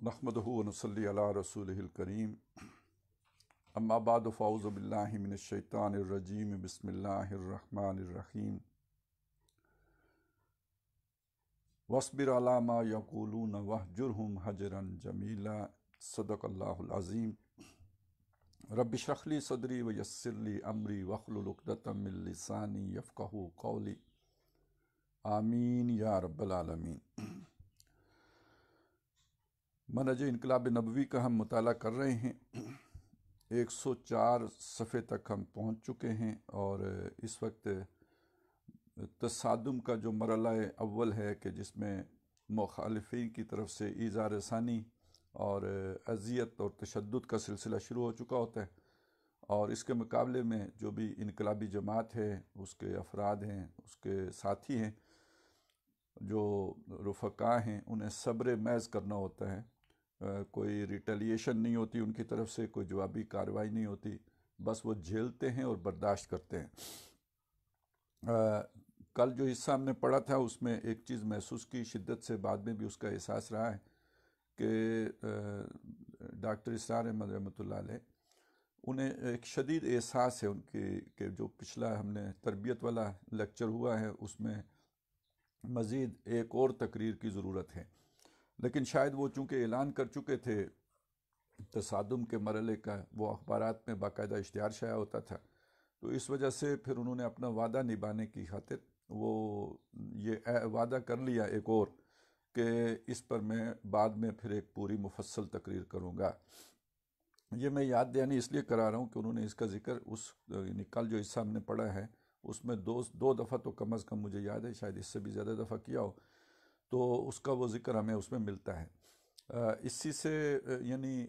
نحمدہ ونصلی علی رسولہ الکریم اما بعد فاعوذ باللہ من الشیطان الرجیم بسم اللہ الرحمن الرحیم واصبر علی ما یقولون واہجرہم حجرا جمیلا صدق اللہ العظیم رب اشرح لی صدری ویسر لی امری واحلل عقدۃ من لسانی یفقہوا قولی آمین یا رب العالمین۔ منہج انقلاب نبوی کا ہم مطالعہ کر رہے ہیں۔ 104 صفحے تک ہم پہنچ چکے ہیں اور اس وقت تصادم کا جو مرحلہ اول ہے کہ جس میں مخالفین کی طرف سے ایذا رسانی اور اذیت اور تشدد کا سلسلہ شروع ہو چکا ہوتا ہے، اور اس کے مقابلے میں جو بھی انقلابی جماعت ہے، اس کے افراد ہیں، اس کے ساتھی ہیں، جو رفقا ہیں، انہیں صبر محض کرنا ہوتا ہے۔ کوئی ریٹیلیشن نہیں ہوتی ان کی طرف سے، کوئی جوابی کارروائی نہیں ہوتی، بس وہ جھیلتے ہیں اور برداشت کرتے ہیں۔ کل جو حصہ ہم نے پڑھا تھا اس میں ایک چیز محسوس کی شدت سے، بعد میں بھی اس کا احساس رہا ہے کہ ڈاکٹر اسرار احمد رحمۃ اللہ علیہ انہیں ایک شدید احساس ہے ان کی کہ جو پچھلا ہم نے تربیت والا لیکچر ہوا ہے اس میں مزید ایک اور تقریر کی ضرورت ہے، لیکن شاید وہ چونکہ اعلان کر چکے تھے تصادم کے مرحلے کا، وہ اخبارات میں باقاعدہ اشتہار شائع ہوتا تھا، تو اس وجہ سے پھر انہوں نے اپنا وعدہ نبھانے کی خاطر وہ یہ وعدہ کر لیا ایک اور کہ اس پر میں بعد میں پھر ایک پوری مفصل تقریر کروں گا۔ یہ میں یاد دہانی اس لیے کرا رہا ہوں کہ انہوں نے اس کا ذکر یعنی کل جو حصہ ہم نے پڑھا ہے اس میں دو دفعہ تو کم از کم مجھے یاد ہے، شاید اس سے بھی زیادہ دفعہ کیا ہو، تو اس کا وہ ذکر ہمیں اس میں ملتا ہے۔ اسی سے یعنی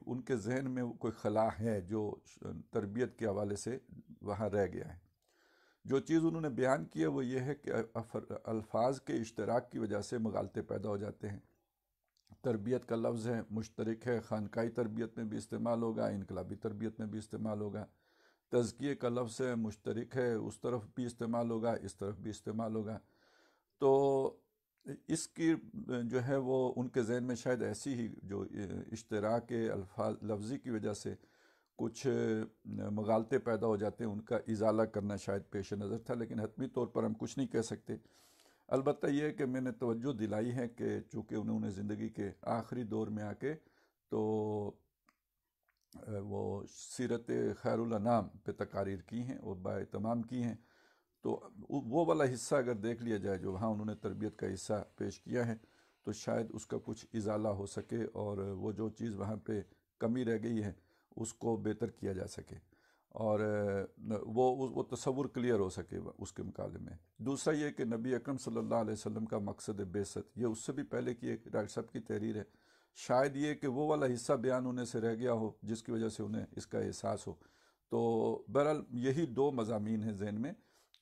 ان کے ذہن میں کوئی خلا ہے جو تربیت کے حوالے سے وہاں رہ گیا ہے۔ جو چیز انہوں نے بیان کی ہے وہ یہ ہے کہ الفاظ کے اشتراک کی وجہ سے مغالطے پیدا ہو جاتے ہیں۔ تربیت کا لفظ ہے، مشترک ہے، خانقاہی تربیت میں بھی استعمال ہوگا، انقلابی تربیت میں بھی استعمال ہوگا۔ تزکیے کا لفظ ہے، مشترک ہے، اس طرف بھی استعمال ہوگا، اس طرف بھی استعمال ہوگا۔ تو اس کی جو ہے وہ ان کے ذہن میں شاید ایسی ہی جو اشتراک الفاظ لفظی کی وجہ سے کچھ مغالطے پیدا ہو جاتے ہیں، ان کا ازالہ کرنا شاید پیش نظر تھا، لیکن حتمی طور پر ہم کچھ نہیں کہہ سکتے۔ البتہ یہ کہ میں نے توجہ دلائی ہے کہ چونکہ انہوں نے زندگی کے آخری دور میں آ کے تو وہ سیرت خیر الانام پہ تقاریر کی ہیں اور باہتمام کی ہیں، تو وہ والا حصہ اگر دیکھ لیا جائے جو وہاں انہوں نے تربیت کا حصہ پیش کیا ہے تو شاید اس کا کچھ ازالہ ہو سکے اور وہ جو چیز وہاں پہ کمی رہ گئی ہے اس کو بہتر کیا جا سکے اور وہ تصور کلیئر ہو سکے اس کے مقابلے میں۔ دوسرا یہ کہ نبی اکرم صلی اللہ علیہ وسلم کا مقصد بعثت، یہ اس سے بھی پہلے کی ایک ڈاکٹر صاحب کی تحریر ہے، شاید یہ کہ وہ والا حصہ بیان ہونے سے رہ گیا ہو جس کی وجہ سے انہیں اس کا احساس ہو۔ تو بہرحال یہی دو مضامین ہیں ذہن میں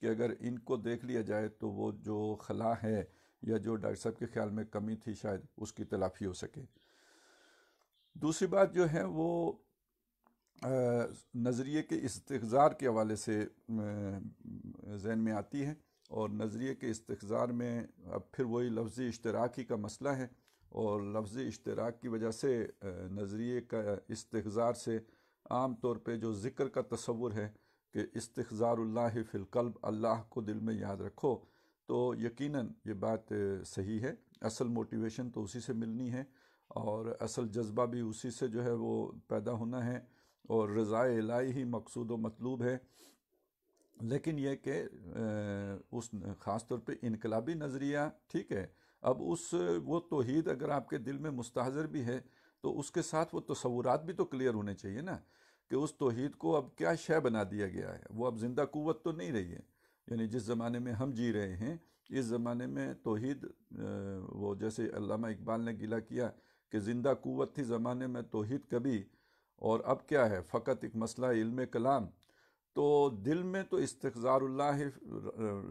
کہ اگر ان کو دیکھ لیا جائے تو وہ جو خلا ہے یا جو ڈاکٹر صاحب کے خیال میں کمی تھی شاید اس کی تلافی ہو سکے۔ دوسری بات جو ہے وہ نظریے کے استحضار کے حوالے سے ذہن میں آتی ہے، اور نظریے کے استحضار میں اب پھر وہی لفظی اشتراک ہی کا مسئلہ ہے، اور لفظی اشتراک کی وجہ سے نظریے کا استحضار سے عام طور پہ جو ذکر کا تصور ہے کہ استحضار اللہ فی القلب، اللہ کو دل میں یاد رکھو، تو یقیناً یہ بات صحیح ہے، اصل موٹیویشن تو اسی سے ملنی ہے اور اصل جذبہ بھی اسی سے جو ہے وہ پیدا ہونا ہے، اور رضا الہی ہی مقصود و مطلوب ہے۔ لیکن یہ کہ اس خاص طور پہ انقلابی نظریہ ٹھیک ہے، اب وہ توحید اگر آپ کے دل میں مستحضر بھی ہے تو اس کے ساتھ وہ تصورات بھی تو کلیئر ہونے چاہیے نا کہ اس توحید کو اب کیا شے بنا دیا گیا ہے، وہ اب زندہ قوت تو نہیں رہی ہے۔ یعنی جس زمانے میں ہم جی رہے ہیں اس زمانے میں توحید وہ جیسے علامہ اقبال نے گلہ کیا کہ زندہ قوت تھی زمانے میں توحید کبھی، اور اب کیا ہے فقط ایک مسئلہ علم کلام۔ تو دل میں تو استحضار اللہ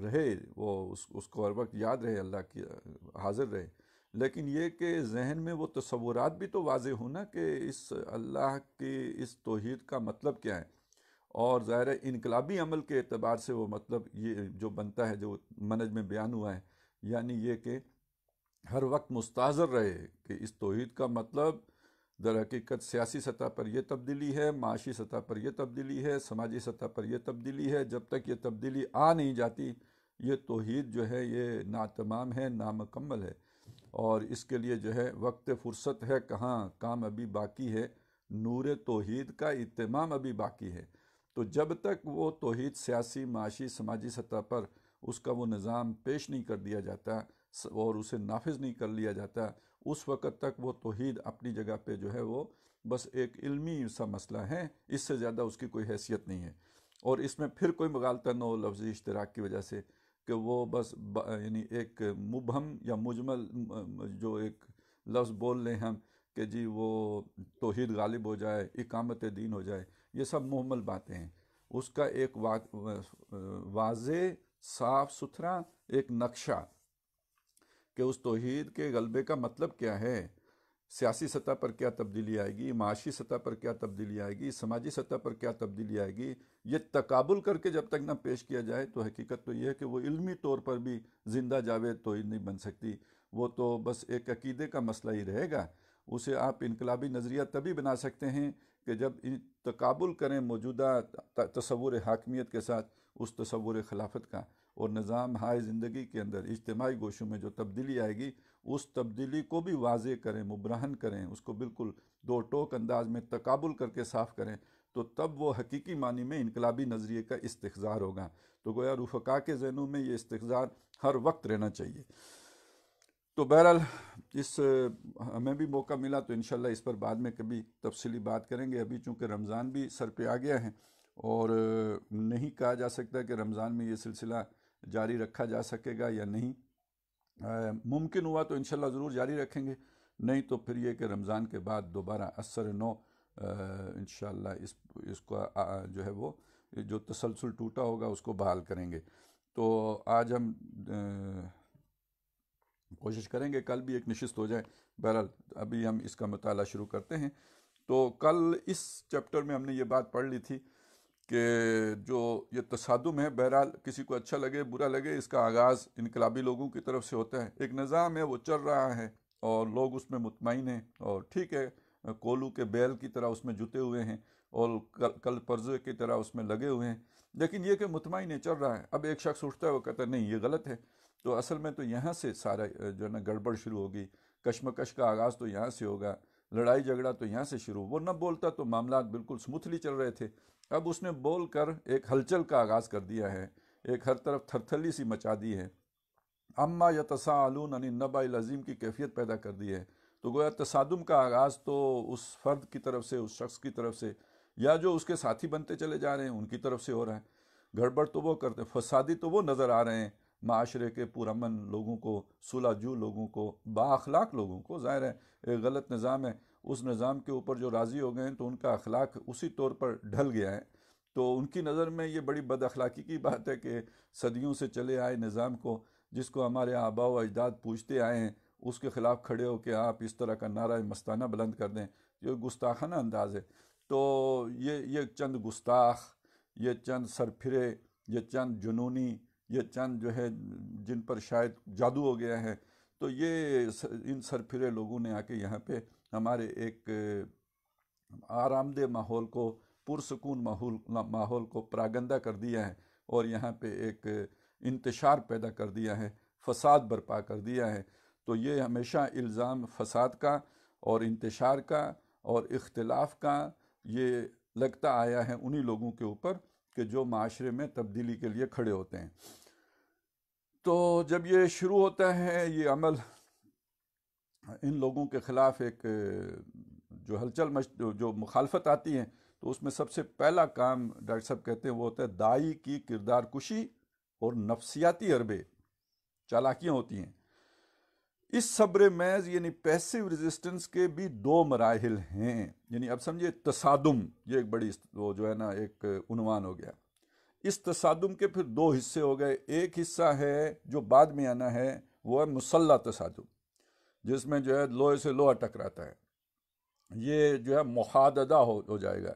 رہے، وہ اس کو ہر وقت یاد رہے، اللہ کی حاضر رہے، لیکن یہ کہ ذہن میں وہ تصورات بھی تو واضح ہونا کہ اس اللہ کی اس توحید کا مطلب کیا ہے، اور ظاہر ہے انقلابی عمل کے اعتبار سے وہ مطلب یہ جو بنتا ہے جو منہج میں بیان ہوا ہے، یعنی یہ کہ ہر وقت مستحضر رہے کہ اس توحید کا مطلب در حقیقت سیاسی سطح پر یہ تبدیلی ہے، معاشی سطح پر یہ تبدیلی ہے، سماجی سطح پر یہ تبدیلی ہے۔ جب تک یہ تبدیلی آ نہیں جاتی یہ توحید جو ہے یہ ناتمام ہے، نامکمل ہے، اور اس کے لیے جو ہے وقت فرصت ہے کہاں، کام ابھی باقی ہے، نور توحید کا اتمام ابھی باقی ہے۔ تو جب تک وہ توحید سیاسی، معاشی، سماجی سطح پر اس کا وہ نظام پیش نہیں کر دیا جاتا اور اسے نافذ نہیں کر لیا جاتا، اس وقت تک وہ توحید اپنی جگہ پہ جو ہے وہ بس ایک علمی سا مسئلہ ہے، اس سے زیادہ اس کی کوئی حیثیت نہیں ہے۔ اور اس میں پھر کوئی مغالطہ نہ ہو لفظی اشتراک کی وجہ سے کہ وہ بس یعنی ایک مبہم یا مجمل جو ایک لفظ بول لیں ہم کہ جی وہ توحید غالب ہو جائے، اقامت دین ہو جائے، یہ سب محمل باتیں ہیں۔ اس کا ایک واضح، صاف ستھرا ایک نقشہ کہ اس توحید کے غلبے کا مطلب کیا ہے، سیاسی سطح پر کیا تبدیلی آئے گی، معاشی سطح پر کیا تبدیلی آئے گی، سماجی سطح پر کیا تبدیلی آئے گی، یہ تقابل کر کے جب تک نہ پیش کیا جائے تو حقیقت تو یہ ہے کہ وہ علمی طور پر بھی زندہ جاوید توحید نہیں بن سکتی، وہ تو بس ایک عقیدے کا مسئلہ ہی رہے گا۔ اسے آپ انقلابی نظریہ تبھی بنا سکتے ہیں کہ جب تقابل کریں موجودہ تصور حاکمیت کے ساتھ اس تصور خلافت کا، اور نظام ہائے زندگی کے اندر اجتماعی گوشوں میں جو تبدیلی آئے گی اس تبدیلی کو بھی واضح کریں، مبرہن کریں، اس کو بالکل دو ٹوک انداز میں تقابل کر کے صاف کریں، تو تب وہ حقیقی معنی میں انقلابی نظریے کا استحضار ہوگا۔ تو گویا رفقا کے ذہنوں میں یہ استحضار ہر وقت رہنا چاہیے۔ تو بہرحال اس ہمیں بھی موقع ملا تو انشاءاللہ اس پر بعد میں کبھی تفصیلی بات کریں گے۔ ابھی چونکہ رمضان بھی سر پہ آ گیا ہے اور نہیں کہا جا سکتا کہ رمضان میں یہ سلسلہ جاری رکھا جا سکے گا یا نہیں، ممکن ہوا تو انشاءاللہ ضرور جاری رکھیں گے، نہیں تو پھر یہ کہ رمضان کے بعد دوبارہ اثر نو انشاءاللہ اس کو جو ہے وہ جو تسلسل ٹوٹا ہوگا اس کو بحال کریں گے۔ تو آج ہم کوشش کریں گے کل بھی ایک نشست ہو جائے۔ بہرحال ابھی ہم اس کا مطالعہ شروع کرتے ہیں۔ تو کل اس چیپٹر میں ہم نے یہ بات پڑھ لی تھی کہ جو یہ تصادم ہے، بہرحال کسی کو اچھا لگے برا لگے، اس کا آغاز انقلابی لوگوں کی طرف سے ہوتا ہے۔ ایک نظام ہے وہ چل رہا ہے اور لوگ اس میں مطمئن ہیں، اور ٹھیک ہے کولو کے بیل کی طرح اس میں جتے ہوئے ہیں اور کل پرزے کی طرح اس میں لگے ہوئے ہیں، لیکن یہ کہ مطمئن ہے، چل رہا ہے۔ اب ایک شخص اٹھتا ہے وہ کہتا ہے نہیں یہ غلط ہے، تو اصل میں تو یہاں سے سارا جو ہے نا گڑبڑ شروع ہوگی، کشمکش کا آغاز تو یہاں سے ہوگا، لڑائی جھگڑا تو یہاں سے شروع۔ وہ نہ بولتا تو معاملات بالکل سموتھلی چل رہے تھے، اب اس نے بول کر ایک ہلچل کا آغاز کر دیا ہے، ایک ہر طرف تھرتھلی سی مچا دی ہے، اما یتساءلون عن النبأ العظیم کی کیفیت پیدا کر دی ہے۔ تو گویا تصادم کا آغاز تو اس فرد کی طرف سے، اس شخص کی طرف سے، یا جو اس کے ساتھی بنتے چلے جا رہے ہیں ان کی طرف سے ہو رہا ہے۔ گڑبڑ تو وہ کرتے، فسادی تو وہ نظر آ رہے ہیں معاشرے کے پرامن لوگوں کو، صلح جو لوگوں کو، با اخلاق لوگوں کو۔ ظاہر ہے ایک غلط نظام ہے، اس نظام کے اوپر جو راضی ہو گئے ہیں تو ان کا اخلاق اسی طور پر ڈھل گیا ہے، تو ان کی نظر میں یہ بڑی بد اخلاقی کی بات ہے کہ صدیوں سے چلے آئے نظام کو، جس کو ہمارے آباء و اجداد پوجتے آئے ہیں، اس کے خلاف کھڑے ہو کہ آپ اس طرح کا نعرہ مستانہ بلند کر دیں، یہ گستاخانہ انداز ہے۔ تو یہ چند گستاخ، یہ چند سرپھرے، یہ چند جنونی، یہ چند جو ہے جن پر شاید جادو ہو گیا ہے، تو یہ ان سرپھرے لوگوں نے آ کے یہاں پہ ہمارے ایک آرام دہ ماحول کو، پرسکون ماحول کو پراگندہ کر دیا ہے، اور یہاں پہ ایک انتشار پیدا کر دیا ہے، فساد برپا کر دیا ہے۔ تو یہ ہمیشہ الزام فساد کا اور انتشار کا اور اختلاف کا یہ لگتا آیا ہے انہی لوگوں کے اوپر کہ جو معاشرے میں تبدیلی کے لیے کھڑے ہوتے ہیں۔ تو جب یہ شروع ہوتا ہے یہ عمل ان لوگوں کے خلاف، ایک جو ہلچل جو مخالفت آتی ہے، تو اس میں سب سے پہلا کام ڈاکٹر صاحب کہتے ہیں وہ ہوتا ہے داعی کی کردار کشی اور نفسیاتی حربے، چالاکیاں ہوتی ہیں۔ اس صبر محض یعنی پیسیو ریزسٹنس کے بھی دو مراحل ہیں، یعنی اب سمجھے تصادم، یہ ایک بڑی وہ جو ہے نا ایک عنوان ہو گیا۔ اس تصادم کے پھر دو حصے ہو گئے، ایک حصہ ہے جو بعد میں آنا ہے وہ ہے مسلح تصادم، جس میں جو ہے لوہے سے لوہا ٹکراتا ہے، یہ جو ہے محاددہ ہو جائے گا۔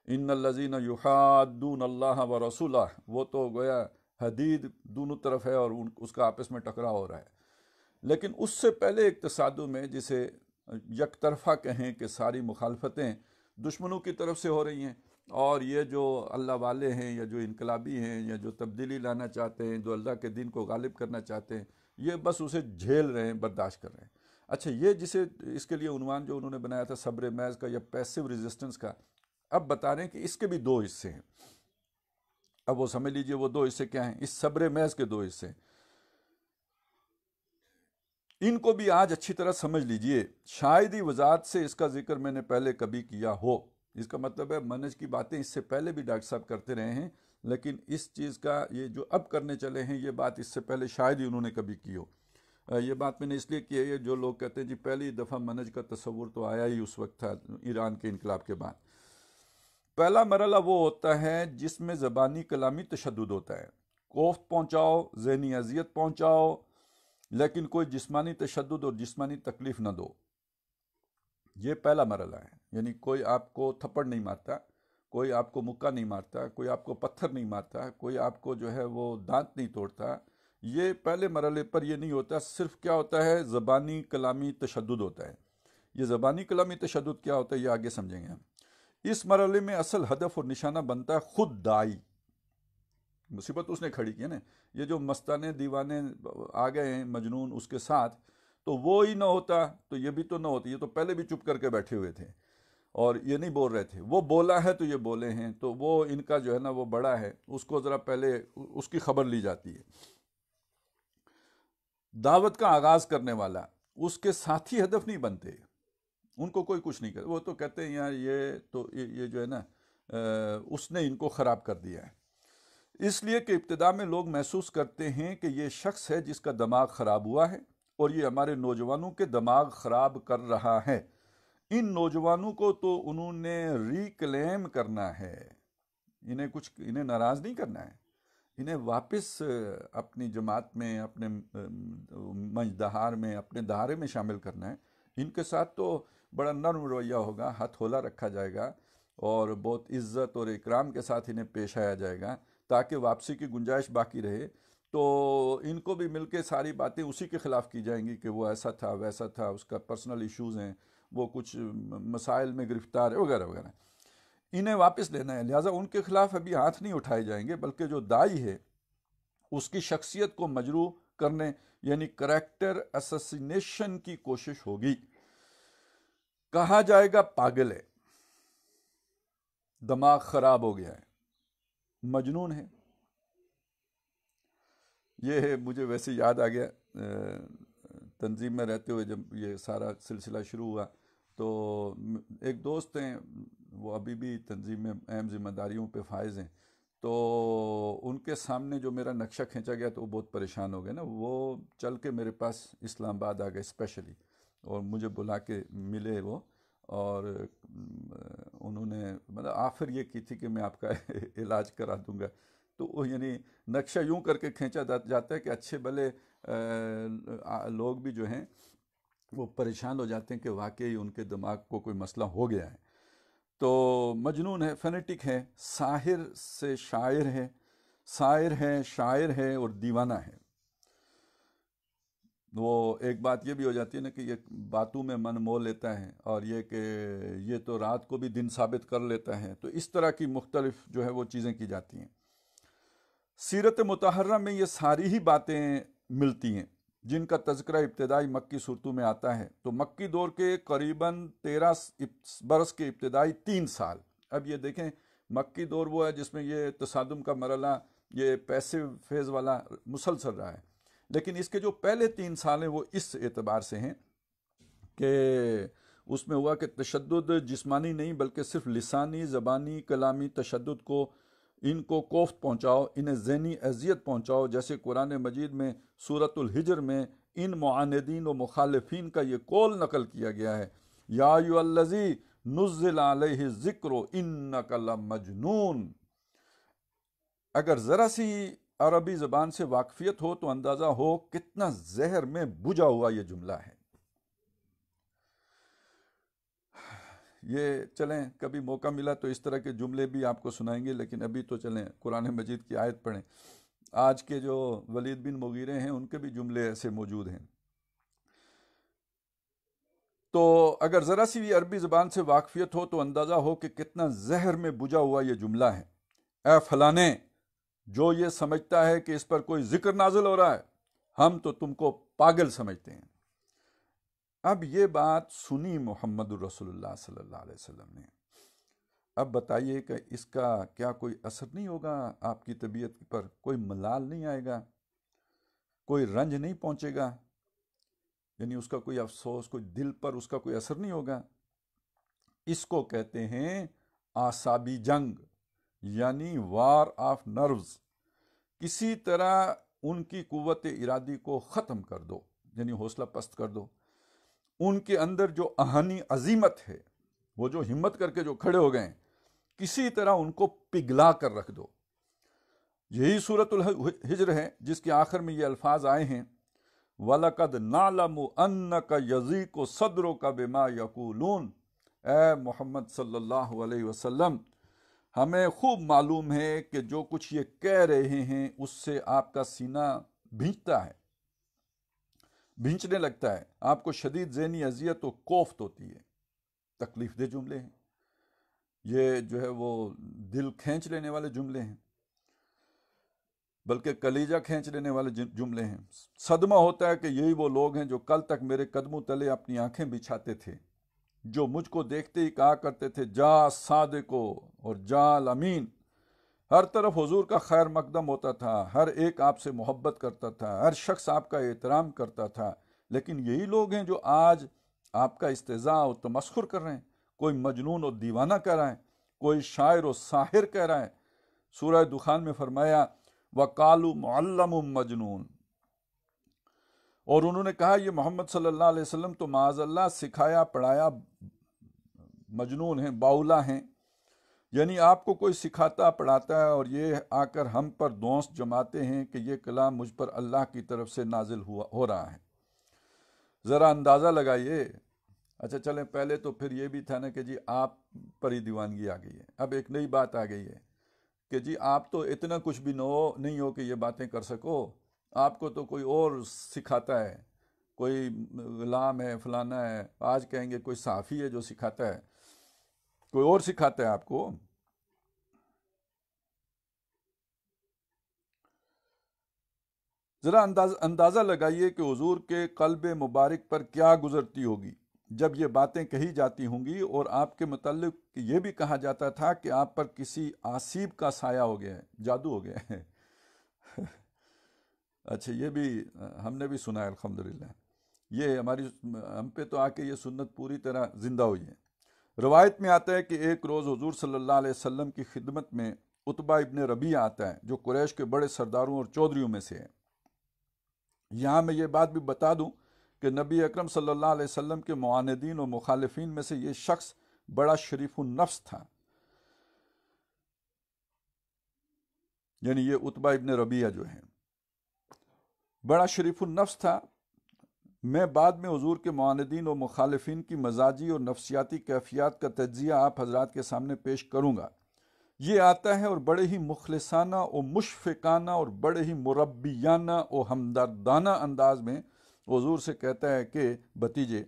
ان الذین یحادون اللہ ورسولہ، وہ تو گویا حدید دونوں طرف ہے اور اس کا آپس میں ٹکراؤ ہو رہا ہے۔ لیکن اس سے پہلے ایک تصادم ہے جسے یک طرفہ کہیں کہ ساری مخالفتیں دشمنوں کی طرف سے ہو رہی ہیں، اور یہ جو اللہ والے ہیں یا جو انقلابی ہیں یا جو تبدیلی لانا چاہتے ہیں، جو اللہ کے دین کو غالب کرنا چاہتے ہیں، یہ بس اسے جھیل رہے ہیں، برداشت کر رہے ہیں۔ اچھا، یہ جسے اس کے لیے عنوان جو انہوں نے بنایا تھا صبر محض کا یا پیسو ریزسٹنس کا، اب بتا رہے ہیں کہ اس کے بھی دو حصے ہیں۔ اب وہ سمجھ لیجئے وہ دو حصے کیا ہیں، اس صبر محض کے دو حصے ہیں۔ ان کو بھی آج اچھی طرح سمجھ لیجئے، شاید ہی وضاحت سے اس کا ذکر میں نے پہلے کبھی کیا ہو۔ اس کا مطلب ہے منہج کی باتیں اس سے پہلے بھی ڈاکٹر صاحب کرتے رہے ہیں، لیکن اس چیز کا یہ جو اب کرنے چلے ہیں، یہ بات اس سے پہلے شاید ہی انہوں نے کبھی کی ہو۔ یہ بات میں نے اس لیے کی ہے، جو لوگ کہتے ہیں جی پہلی دفعہ منہج کا تصور تو آیا ہی اس وقت تھا ایران کے انقلاب کے بعد۔ پہلا مرحلہ وہ ہوتا ہے جس میں زبانی کلامی تشدد ہوتا ہے، کوفت پہنچاؤ، ذہنی اذیت پہنچاؤ، لیکن کوئی جسمانی تشدد اور جسمانی تکلیف نہ دو۔ یہ پہلا مرحلہ ہے، یعنی کوئی آپ کو تھپڑ نہیں مارتا، کوئی آپ کو مکہ نہیں مارتا، کوئی آپ کو پتھر نہیں مارتا، کوئی آپ کو جو ہے وہ دانت نہیں توڑتا۔ یہ پہلے مرحلے پر یہ نہیں ہوتا، صرف کیا ہوتا ہے، زبانی کلامی تشدد ہوتا ہے۔ یہ زبانی کلامی تشدد کیا ہوتا ہے، یہ آگے سمجھیں گے ہم۔ اس مرحلے میں اصل ہدف اور نشانہ بنتا ہے خود دائی۔ مصیبت اس نے کھڑی کی ہے نا، یہ جو مستانے دیوانے آ گئے ہیں مجنون اس کے ساتھ، تو وہ ہی نہ ہوتا تو یہ بھی تو نہ ہوتی، یہ تو پہلے بھی چپ کر کے بیٹھے ہوئے تھے اور یہ نہیں بول رہے تھے، وہ بولا ہے تو یہ بولے ہیں، تو وہ ان کا جو ہے نا وہ بڑا ہے، اس کو ذرا پہلے اس کی خبر لی جاتی ہے۔ دعوت کا آغاز کرنے والا، اس کے ساتھی ہدف نہیں بنتے، ان کو کوئی کچھ نہیں کرتا، وہ تو کہتے ہیں یار یہ جو ہے نا اس نے ان کو خراب کر دیا ہے۔ اس لیے کہ ابتدا میں لوگ محسوس کرتے ہیں کہ یہ شخص ہے جس کا دماغ خراب ہوا ہے اور یہ ہمارے نوجوانوں کے دماغ خراب کر رہا ہے۔ ان نوجوانوں کو تو انہوں نے ریکلیم کرنا ہے، انہیں ناراض نہیں کرنا ہے، انہیں واپس اپنی جماعت میں، اپنے منجدہار میں، اپنے دھارے میں شامل کرنا ہے۔ ان کے ساتھ تو بڑا نرم رویہ ہوگا، ہاتھ ہولا رکھا جائے گا اور بہت عزت اور اکرام کے ساتھ انہیں پیش آیا جائے گا تاکہ واپسی کی گنجائش باقی رہے۔ تو ان کو بھی مل کے ساری باتیں اسی کے خلاف کی جائیں گی کہ وہ ایسا تھا، ویسا تھا، اس کا پرسنل ایشوز ہیں، وہ کچھ مسائل میں گرفتار ہے وغیرہ وغیرہ۔ انہیں واپس لینا ہے، لہٰذا ان کے خلاف ابھی ہاتھ نہیں اٹھائے جائیں گے، بلکہ جو دائی ہے اس کی شخصیت کو مجروح کرنے، یعنی کریکٹر اسسینیشن کی کوشش ہوگی۔ کہا جائے گا پاگل ہے، دماغ خراب ہو گیا ہے، مجنون ہے۔ یہ مجھے ویسے یاد آ گیا، تنظیم میں رہتے ہوئے جب یہ سارا سلسلہ شروع ہوا تو ایک دوست ہیں، وہ ابھی بھی تنظیم میں اہم ذمہ داریوں پہ فائز ہیں، تو ان کے سامنے جو میرا نقشہ کھینچا گیا تو وہ بہت پریشان ہو گئے نا، وہ چل کے میرے پاس اسلام آباد آ گئے اسپیشلی، اور مجھے بلا کے ملے وہ، اور انہوں نے مطلب آخر یہ کی تھی کہ میں آپ کا علاج کرا دوں گا۔ تو وہ یعنی نقشہ یوں کر کے کھینچا جاتا ہے کہ اچھے بھلے لوگ بھی جو ہیں وہ پریشان ہو جاتے ہیں کہ واقعی ان کے دماغ کو کوئی مسئلہ ہو گیا ہے۔ تو مجنون ہے، فینیٹک ہے، ساحر سے شاعر ہے، ساحر ہے، شاعر ہے اور دیوانہ ہے۔ وہ ایک بات یہ بھی ہو جاتی ہے نا کہ یہ باتوں میں من مول لیتا ہے، اور یہ کہ یہ تو رات کو بھی دن ثابت کر لیتا ہے، تو اس طرح کی مختلف جو ہے وہ چیزیں کی جاتی ہیں۔ سیرت مطہرہ میں یہ ساری ہی باتیں ملتی ہیں جن کا تذکرہ ابتدائی مکی صورتوں میں آتا ہے۔ تو مکی دور کے قریباً 13 برس کے ابتدائی 3 سال، اب یہ دیکھیں مکی دور وہ ہے جس میں یہ تصادم کا مرحلہ، یہ پیسو فیز والا مسلسل رہا ہے، لیکن اس کے جو پہلے 3 سال ہیں وہ اس اعتبار سے ہیں کہ اس میں ہوا کہ تشدد جسمانی نہیں بلکہ صرف لسانی، زبانی، کلامی تشدد کو، ان کو کوفت پہنچاؤ، انہیں ذہنی اذیت پہنچاؤ، جیسے قرآن مجید میں سورۃ الحجر میں ان معاندین و مخالفین کا یہ قول نقل کیا گیا ہے، یا ایھا الذی نزل علیہ الذکر انک لمجنون۔ اگر ذرا سی عربی زبان سے واقفیت ہو تو اندازہ ہو کتنا زہر میں بجھا ہوا یہ جملہ ہے۔ یہ چلیں کبھی موقع ملا تو اس طرح کے جملے بھی آپ کو سنائیں گے، لیکن ابھی تو چلیں قرآن مجید کی آیت پڑھیں۔ آج کے جو ولید بن مغیرہ ہیں ان کے بھی جملے ایسے موجود ہیں۔ تو اگر ذرا سی بھی عربی زبان سے واقفیت ہو تو اندازہ ہو کہ کتنا زہر میں بجھا ہوا یہ جملہ ہے. اے فلانے جو یہ سمجھتا ہے کہ اس پر کوئی ذکر نازل ہو رہا ہے، ہم تو تم کو پاگل سمجھتے ہیں. اب یہ بات سنی محمد الرسول اللہ صلی اللہ علیہ وسلم نے. اب بتائیے کہ اس کا کیا کوئی اثر نہیں ہوگا آپ کی طبیعت پر؟ کوئی ملال نہیں آئے گا؟ کوئی رنج نہیں پہنچے گا؟ یعنی اس کا کوئی افسوس، کوئی دل پر اس کا کوئی اثر نہیں ہوگا؟ اس کو کہتے ہیں اعصابی جنگ، یعنی وار آف نروز. کسی طرح ان کی قوت ارادی کو ختم کر دو، یعنی حوصلہ پست کر دو. ان کے اندر جو آہنی عظیمت ہے، وہ جو ہمت کر کے جو کھڑے ہو گئے ہیں، کسی طرح ان کو پگھلا کر رکھ دو. یہی سورۃ الحجر ہے جس کے آخر میں یہ الفاظ آئے ہیں وَلَقَدْ نَعْلَمُ أَنَّكَ يَضِيقُ صَدْرُكَ بِمَا يَقُولُونَ. اے محمد صلی اللہ علیہ وسلم، ہمیں خوب معلوم ہے کہ جو کچھ یہ کہہ رہے ہیں اس سے آپ کا سینہ بھینچتا ہے، بھینچنے لگتا ہے. آپ کو شدید ذہنی اذیت و کوفت ہوتی ہے. تکلیف دہ جملے ہیں یہ، جو ہے وہ دل کھینچ لینے والے جملے ہیں، بلکہ کلیجہ کھینچ لینے والے جملے ہیں. صدمہ ہوتا ہے کہ یہی وہ لوگ ہیں جو کل تک میرے قدموں تلے اپنی آنکھیں بچھاتے تھے، جو مجھ کو دیکھتے ہی کہا کرتے تھے جا صادقو اور جا الامین. ہر طرف حضور کا خیر مقدم ہوتا تھا، ہر ایک آپ سے محبت کرتا تھا، ہر شخص آپ کا احترام کرتا تھا. لیکن یہی لوگ ہیں جو آج آپ کا استہزاء و تمسخر کر رہے ہیں. کوئی مجنون و دیوانہ کہہ رہا ہے، کوئی شاعر و ساحر کہہ رہا ہے. سورہ دخان میں فرمایا وَقَالُوا مُعَلَّمٌ مَجْنُونَ، اور انہوں نے کہا یہ محمد صلی اللہ علیہ وسلم تو معاذ اللہ سکھایا پڑھایا مجنون ہیں، باولا ہیں. یعنی آپ کو کوئی سکھاتا پڑھاتا ہے اور یہ آ کر ہم پر دوست جماتے ہیں کہ یہ کلام مجھ پر اللہ کی طرف سے نازل ہو رہا ہے. ذرا اندازہ لگائیے. اچھا چلیں، پہلے تو پھر یہ بھی تھا نا کہ جی آپ پر ہی دیوانگی آ گئی ہے. اب ایک نئی بات آ گئی ہے کہ جی آپ تو اتنا کچھ بھی نہیں ہو کہ یہ باتیں کر سکو. آپ کو تو کوئی اور سکھاتا ہے، کوئی غلام ہے، فلانا ہے. آج کہیں گے کوئی صحافی ہے جو سکھاتا ہے، کوئی اور سکھاتا ہے آپ کو. ذرا اندازہ لگائیے کہ حضور کے قلب مبارک پر کیا گزرتی ہوگی جب یہ باتیں کہی جاتی ہوں گی اور آپ کے متعلق یہ بھی کہا جاتا تھا کہ آپ پر کسی آسیب کا سایہ ہو گیا ہے، جادو ہو گیا ہے. اچھا یہ بھی ہم نے بھی سنا ہے الحمدللہ. یہ ہم پہ تو آ کے یہ سنت پوری طرح زندہ ہوئی ہے. روایت میں آتا ہے کہ ایک روز حضور صلی اللہ علیہ وسلم کی خدمت میں عتبہ ابن ربیعہ آتا ہے جو قریش کے بڑے سرداروں اور چودھریوں میں سے ہے. یہاں میں یہ بات بھی بتا دوں کہ نبی اکرم صلی اللہ علیہ وسلم کے معاندین و مخالفین میں سے یہ شخص بڑا شریف النفس تھا. یعنی یہ عتبہ ابن ربیعہ جو ہے بڑا شریف النفس تھا. میں بعد میں حضور کے معاندین و مخالفین کی مزاجی اور نفسیاتی کیفیات کا تجزیہ آپ حضرات کے سامنے پیش کروں گا. یہ آتا ہے اور بڑے ہی مخلصانہ و مشفقانہ اور بڑے ہی مربیانہ و ہمدردانہ انداز میں حضور سے کہتا ہے کہ بھتیجے،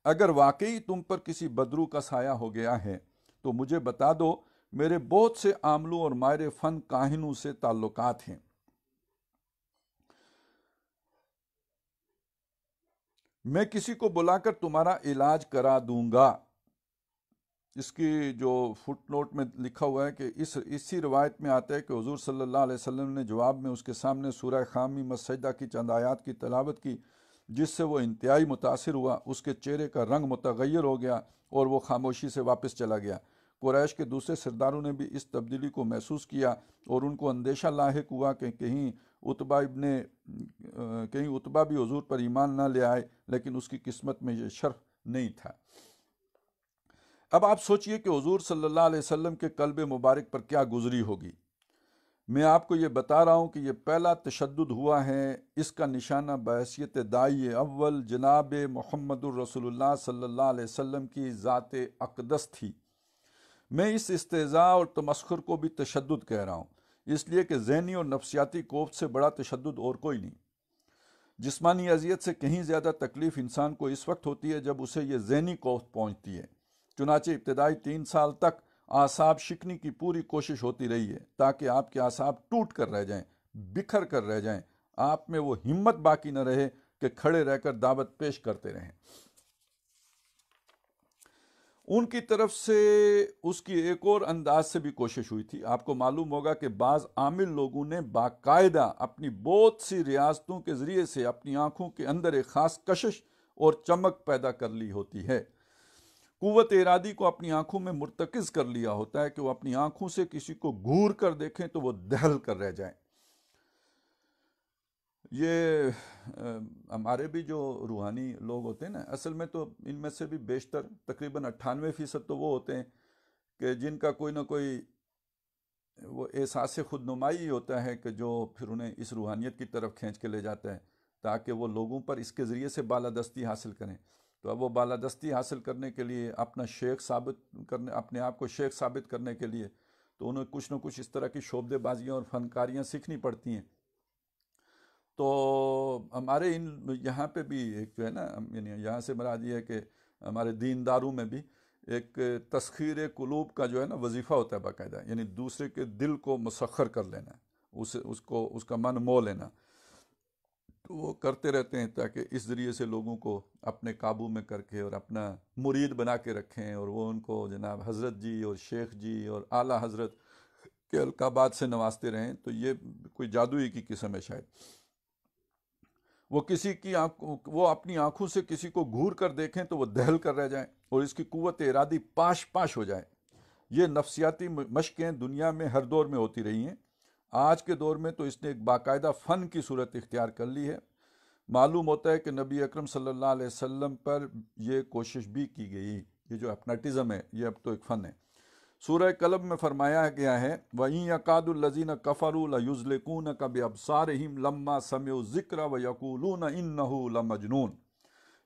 اگر واقعی تم پر کسی بدرو کا سایہ ہو گیا ہے تو مجھے بتا دو. میرے بہت سے عاملوں اور ماہر فن کاہنوں سے تعلقات ہیں. میں کسی کو بلا کر تمہارا علاج کرا دوں گا. اس کی جو فٹ نوٹ میں لکھا ہوا ہے کہ اسی روایت میں آتا ہے کہ حضور صلی اللہ علیہ وسلم نے جواب میں اس کے سامنے سورہ خامی مسجدہ کی چند آیات کی تلاوت کی، جس سے وہ انتہائی متاثر ہوا. اس کے چہرے کا رنگ متغیر ہو گیا اور وہ خاموشی سے واپس چلا گیا. قریش کے دوسرے سرداروں نے بھی اس تبدیلی کو محسوس کیا اور ان کو اندیشہ لاحق ہوا کہ کہیں عتبہ بھی حضور پر ایمان نہ لے آئے، لیکن اس کی قسمت میں یہ شرف نہیں تھا. اب آپ سوچئے کہ حضور صلی اللہ علیہ وسلم کے قلب مبارک پر کیا گزری ہوگی. میں آپ کو یہ بتا رہا ہوں کہ یہ پہلا تشدد ہوا ہے. اس کا نشانہ بحیثیت داعی اول جناب محمد الرسول اللہ صلی اللہ علیہ وسلم کی ذات اقدس تھی. میں اس استہزاء اور تمسخر کو بھی تشدد کہہ رہا ہوں، اس لیے کہ ذہنی اور نفسیاتی کوفت سے بڑا تشدد اور کوئی نہیں. جسمانی اذیت سے کہیں زیادہ تکلیف انسان کو اس وقت ہوتی ہے جب اسے یہ ذہنی کوفت پہنچتی ہے۔ چنانچہ ابتدائی 3 سال تک اعصاب شکنی کی پوری کوشش ہوتی رہی ہے تاکہ آپ کے اعصاب ٹوٹ کر رہ جائیں، بکھر کر رہ جائیں، آپ میں وہ ہمت باقی نہ رہے کہ کھڑے رہ کر دعوت پیش کرتے رہیں۔ ان کی طرف سے اس کی ایک اور انداز سے بھی کوشش ہوئی تھی۔ آپ کو معلوم ہوگا کہ بعض عامل لوگوں نے باقاعدہ اپنی بہت سی ریاستوں کے ذریعے سے اپنی آنکھوں کے اندر ایک خاص کشش اور چمک پیدا کر لی ہوتی ہے۔ قوت ارادی کو اپنی آنکھوں میں مرتکز کر لیا ہوتا ہے کہ وہ اپنی آنکھوں سے کسی کو گھور کر دیکھیں تو وہ دہل کر رہ جائیں۔ یہ ہمارے بھی جو روحانی لوگ ہوتے ہیں نا، اصل میں تو ان میں سے بھی بیشتر تقریباً 98% تو وہ ہوتے ہیں کہ جن کا کوئی نہ کوئی وہ احساس خود نمائی ہی ہوتا ہے کہ جو پھر انہیں اس روحانیت کی طرف کھینچ کے لے جاتا ہے تاکہ وہ لوگوں پر اس کے ذریعے سے بالادستی حاصل کریں۔ تو اب وہ بالادستی حاصل کرنے کے لیے اپنے آپ کو شیخ ثابت کرنے کے لیے تو انہیں کچھ نہ کچھ اس طرح کی شعبدے بازیاں اور فنکاریاں سیکھنی پڑتی ہیں۔ تو ہمارے یہاں پہ بھی ایک جو ہے نا، یعنی یہاں سے مراد یہ ہے کہ ہمارے دینداروں میں بھی ایک تسخیر قلوب کا جو ہے نا وظیفہ ہوتا ہے باقاعدہ، یعنی دوسرے کے دل کو مسخر کر لینا، اس کا من مو لینا۔ تو وہ کرتے رہتے ہیں تاکہ اس ذریعے سے لوگوں کو اپنے قابو میں کر کے اور اپنا مرید بنا کے رکھیں، اور وہ ان کو جناب حضرت جی اور شیخ جی اور اعلیٰ حضرت کے القابات سے نوازتے رہیں۔ تو یہ کوئی جادوئی کی قسم ہے شاید۔ وہ اپنی آنکھوں سے کسی کو گھور کر دیکھیں تو وہ دہل کر رہ جائیں اور اس کی قوت ارادی پاش پاش ہو جائے۔ یہ نفسیاتی مشقیں دنیا میں ہر دور میں ہوتی رہی ہیں۔ آج کے دور میں تو اس نے ایک باقاعدہ فن کی صورت اختیار کر لی ہے۔ معلوم ہوتا ہے کہ نبی اکرم صلی اللہ علیہ وسلم پر یہ کوشش بھی کی گئی۔ یہ جو ہپناٹزم ہے یہ اب تو ایک فن ہے۔ سورہ قلم میں فرمایا گیا ہے وَإِن يَكَادُ الَّذِينَ كَفَرُوا لَيُزْلِقُونَكَ بِأَبْصَارِهِمْ لَمَّا سَمِعُوا الذِّكْرَ وَيَقُولُونَ إِنَّهُ لَمَجْنُونٌ۔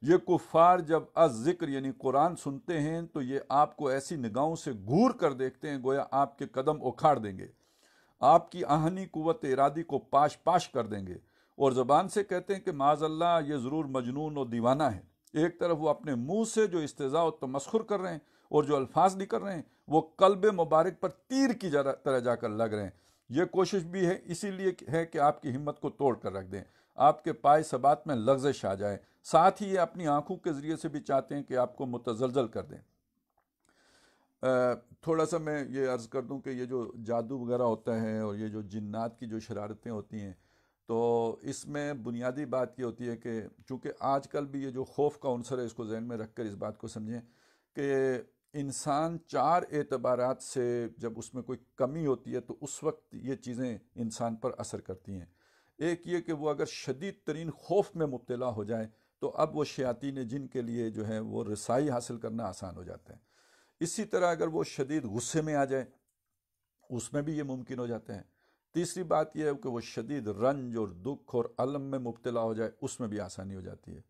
یہ کفار جب الذکر یعنی قرآن سنتے ہیں تو یہ آپ کو ایسی نگاہوں سے گھور کر دیکھتے ہیں گویا آپ کے قدم اکھاڑ دیں گے، آپ کی آہنی قوت ارادی کو پاش پاش کر دیں گے، اور زبان سے کہتے ہیں کہ معاذ اللہ یہ ضرور مجنون و دیوانہ ہے۔ ایک طرف وہ اپنے منہ سے جو استہزاء و تمسخر کر رہے ہیں اور جو الفاظ نکل رہے ہیں وہ قلب مبارک پر تیر کی طرح جا کر لگ رہے ہیں۔ یہ کوشش بھی ہے اسی لیے ہے کہ آپ کی ہمت کو توڑ کر رکھ دیں، آپ کے پائے ثبات میں لغزش آ جائے۔ ساتھ ہی یہ اپنی آنکھوں کے ذریعے سے بھی چاہتے ہیں کہ آپ کو متزلزل کر دیں۔ تھوڑا سا میں یہ عرض کر دوں کہ یہ جو جادو وغیرہ ہوتا ہے اور یہ جو جنات کی جو شرارتیں ہوتی ہیں، تو اس میں بنیادی بات یہ ہوتی ہے کہ چونکہ آج کل بھی یہ جو خوف کا عنصر ہے اس کو ذہن میں رکھ کر اس بات کو سمجھیں کہ انسان 4 اعتبارات سے جب اس میں کوئی کمی ہوتی ہے تو اس وقت یہ چیزیں انسان پر اثر کرتی ہیں۔ ایک یہ کہ وہ اگر شدید ترین خوف میں مبتلا ہو جائے تو اب وہ شیاطین جن کے لیے جو ہے وہ رسائی حاصل کرنا آسان ہو جاتا ہے۔ اسی طرح اگر وہ شدید غصے میں آ جائے اس میں بھی یہ ممکن ہو جاتا ہے۔ تیسری بات یہ ہے کہ وہ شدید رنج اور دکھ اور الم میں مبتلا ہو جائے اس میں بھی آسانی ہو جاتی ہے۔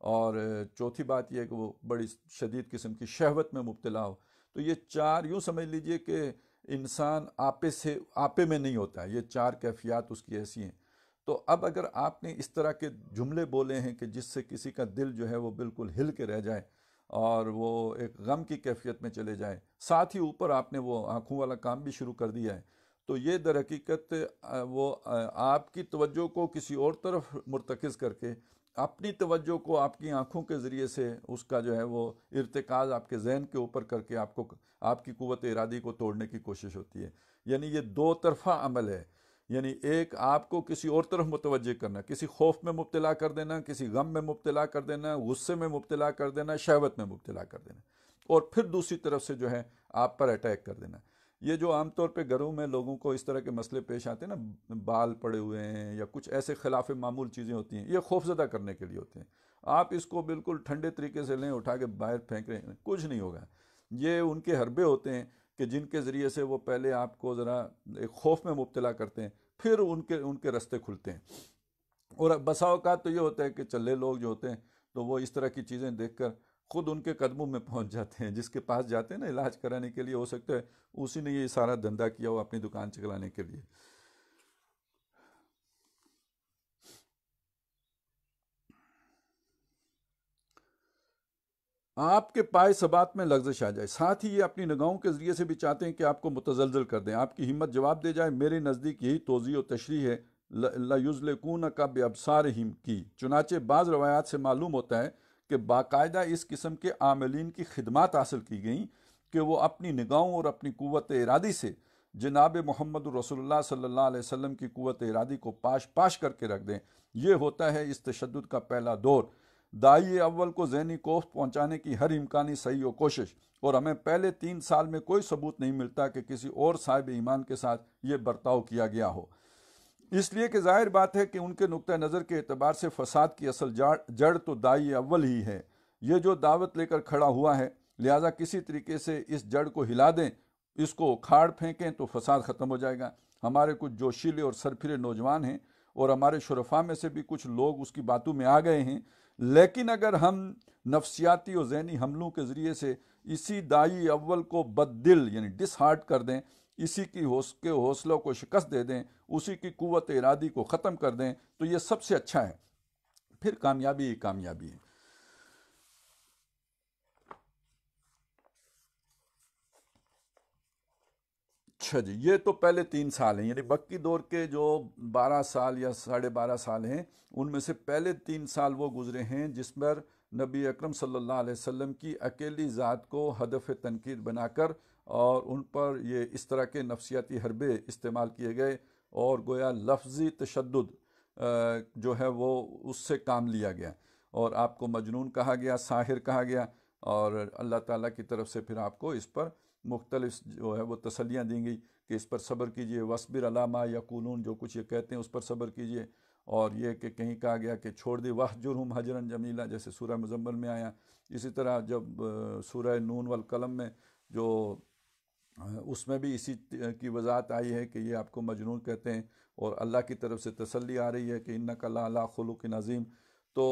اور چوتھی بات یہ ہے کہ وہ بڑی شدید قسم کی شہوت میں مبتلا ہو۔ تو یہ 4 یوں سمجھ لیجئے کہ انسان آپے میں نہیں ہوتا ہے، یہ 4 کیفیات اس کی ایسی ہیں۔ تو اب اگر آپ نے اس طرح کے جملے بولے ہیں کہ جس سے کسی کا دل جو ہے وہ بالکل ہل کے رہ جائے اور وہ ایک غم کی کیفیت میں چلے جائے، ساتھ ہی اوپر آپ نے وہ آنکھوں والا کام بھی شروع کر دیا ہے، تو یہ در حقیقت وہ آپ کی توجہ کو کسی اور طرف مرتکز کر کے اپنی توجہ کو آپ کی آنکھوں کے ذریعے سے اس کا جو ہے وہ ارتکاز آپ کے ذہن کے اوپر کر کے آپ کی قوت ارادی کو توڑنے کی کوشش ہوتی ہے۔ یعنی یہ 2 طرفہ عمل ہے، یعنی ایک آپ کو کسی اور طرف متوجہ کرنا، کسی خوف میں مبتلا کر دینا، کسی غم میں مبتلا کر دینا، غصے میں مبتلا کر دینا، شہوت میں مبتلا کر دینا، اور پھر دوسری طرف سے جو ہے آپ پر اٹیک کر دینا۔ یہ جو عام طور پہ گھروں میں لوگوں کو اس طرح کے مسئلے پیش آتے ہیں نا، بال پڑے ہوئے ہیں یا کچھ ایسے خلاف معمول چیزیں ہوتی ہیں، یہ خوف زدہ کرنے کے لیے ہوتے ہیں۔ آپ اس کو بالکل ٹھنڈے طریقے سے لیں، اٹھا کے باہر پھینک رہے ہیں، کچھ نہیں ہوگا۔ یہ ان کے حربے ہوتے ہیں کہ جن کے ذریعے سے وہ پہلے آپ کو ذرا ایک خوف میں مبتلا کرتے ہیں، پھر ان کے رستے کھلتے ہیں۔ اور بسا اوقات تو یہ ہوتا ہے کہ چلے لوگ جو ہوتے ہیں تو وہ اس طرح کی چیزیں دیکھ کر خود ان کے قدموں میں پہنچ جاتے ہیں۔ جس کے پاس جاتے ہیں نا علاج کرانے کے لیے، ہو سکتا ہے اسی نے یہ سارا دھندا کیا ہو اپنی دکان چلانے کے لیے۔ آپ کے پائے ثبات میں لغزش آ جائے، ساتھ ہی یہ اپنی نگاہوں کے ذریعے سے بھی چاہتے ہیں کہ آپ کو متزلزل کر دیں، آپ کی ہمت جواب دے جائے۔ میرے نزدیک یہی توضیح و تشریح ہے لَيُزْلِقُونَكَ بِأَبْصَارِهِمْ کی۔ چنانچہ بعض روایات سے معلوم ہوتا ہے کہ باقاعدہ اس قسم کے عاملین کی خدمات حاصل کی گئیں کہ وہ اپنی نگاہوں اور اپنی قوت ارادی سے جناب محمد رسول اللہ صلی اللہ علیہ وسلم کی قوت ارادی کو پاش پاش کر کے رکھ دیں۔ یہ ہوتا ہے اس تشدد کا پہلا دور۔ داعی اول کو ذہنی کوفت پہنچانے کی ہر امکانی سعی و کوشش، اور ہمیں پہلے 3 سال میں کوئی ثبوت نہیں ملتا کہ کسی اور صاحب ایمان کے ساتھ یہ برتاؤ کیا گیا ہو، اس لیے کہ ظاہر بات ہے کہ ان کے نقطہ نظر کے اعتبار سے فساد کی اصل جڑ تو داعی اول ہی ہے، یہ جو دعوت لے کر کھڑا ہوا ہے، لہٰذا کسی طریقے سے اس جڑ کو ہلا دیں، اس کو کھاڑ پھینکیں تو فساد ختم ہو جائے گا۔ ہمارے کچھ جوشیلے اور سرپھرے نوجوان ہیں اور ہمارے شرفاء میں سے بھی کچھ لوگ اس کی باتوں میں آ گئے ہیں، لیکن اگر ہم نفسیاتی اور ذہنی حملوں کے ذریعے سے اسی داعی اول کو بد دل یعنی ڈس ہارٹ کر دیں، اسی کی حوصلوں کو شکست دے دیں، اسی کی قوت ارادی کو ختم کر دیں، تو یہ سب سے اچھا ہے، پھر کامیابی ہی کامیابی ہے۔ اچھا جی، یہ تو پہلے 3 سال ہیں، یعنی مکی دور کے جو 12 سال یا 12.5 سال ہیں، ان میں سے پہلے 3 سال وہ گزرے ہیں جس پر نبی اکرم صلی اللہ علیہ وسلم کی اکیلی ذات کو ہدف تنقید بنا کر اور ان پر یہ اس طرح کے نفسیاتی حربے استعمال کیے گئے، اور گویا لفظی تشدد جو ہے وہ اس سے کام لیا گیا، اور آپ کو مجنون کہا گیا، ساحر کہا گیا، اور اللہ تعالیٰ کی طرف سے پھر آپ کو اس پر مختلف جو ہے وہ تسلیاں دیں گی کہ اس پر صبر کیجئے، وَاصْبِرْ عَلَىٰ مَا يَقُولُونَ، جو کچھ یہ کہتے ہیں اس پر صبر کیجئے، اور یہ کہ کہیں کہا گیا کہ چھوڑ دی وَاهْجُرْهُمْ هَجْرًا جَمِيلًا، جیسے سورہ مزمل میں آیا۔ اسی طرح جب سورہ نون والقلم میں جو اس میں بھی اسی کی وضاحت آئی ہے کہ یہ آپ کو مجنون کہتے ہیں، اور اللہ کی طرف سے تسلی آ رہی ہے کہ اِنَّكَ لَعَلَىٰ خُلُقٍ عَظِيمٍ۔ تو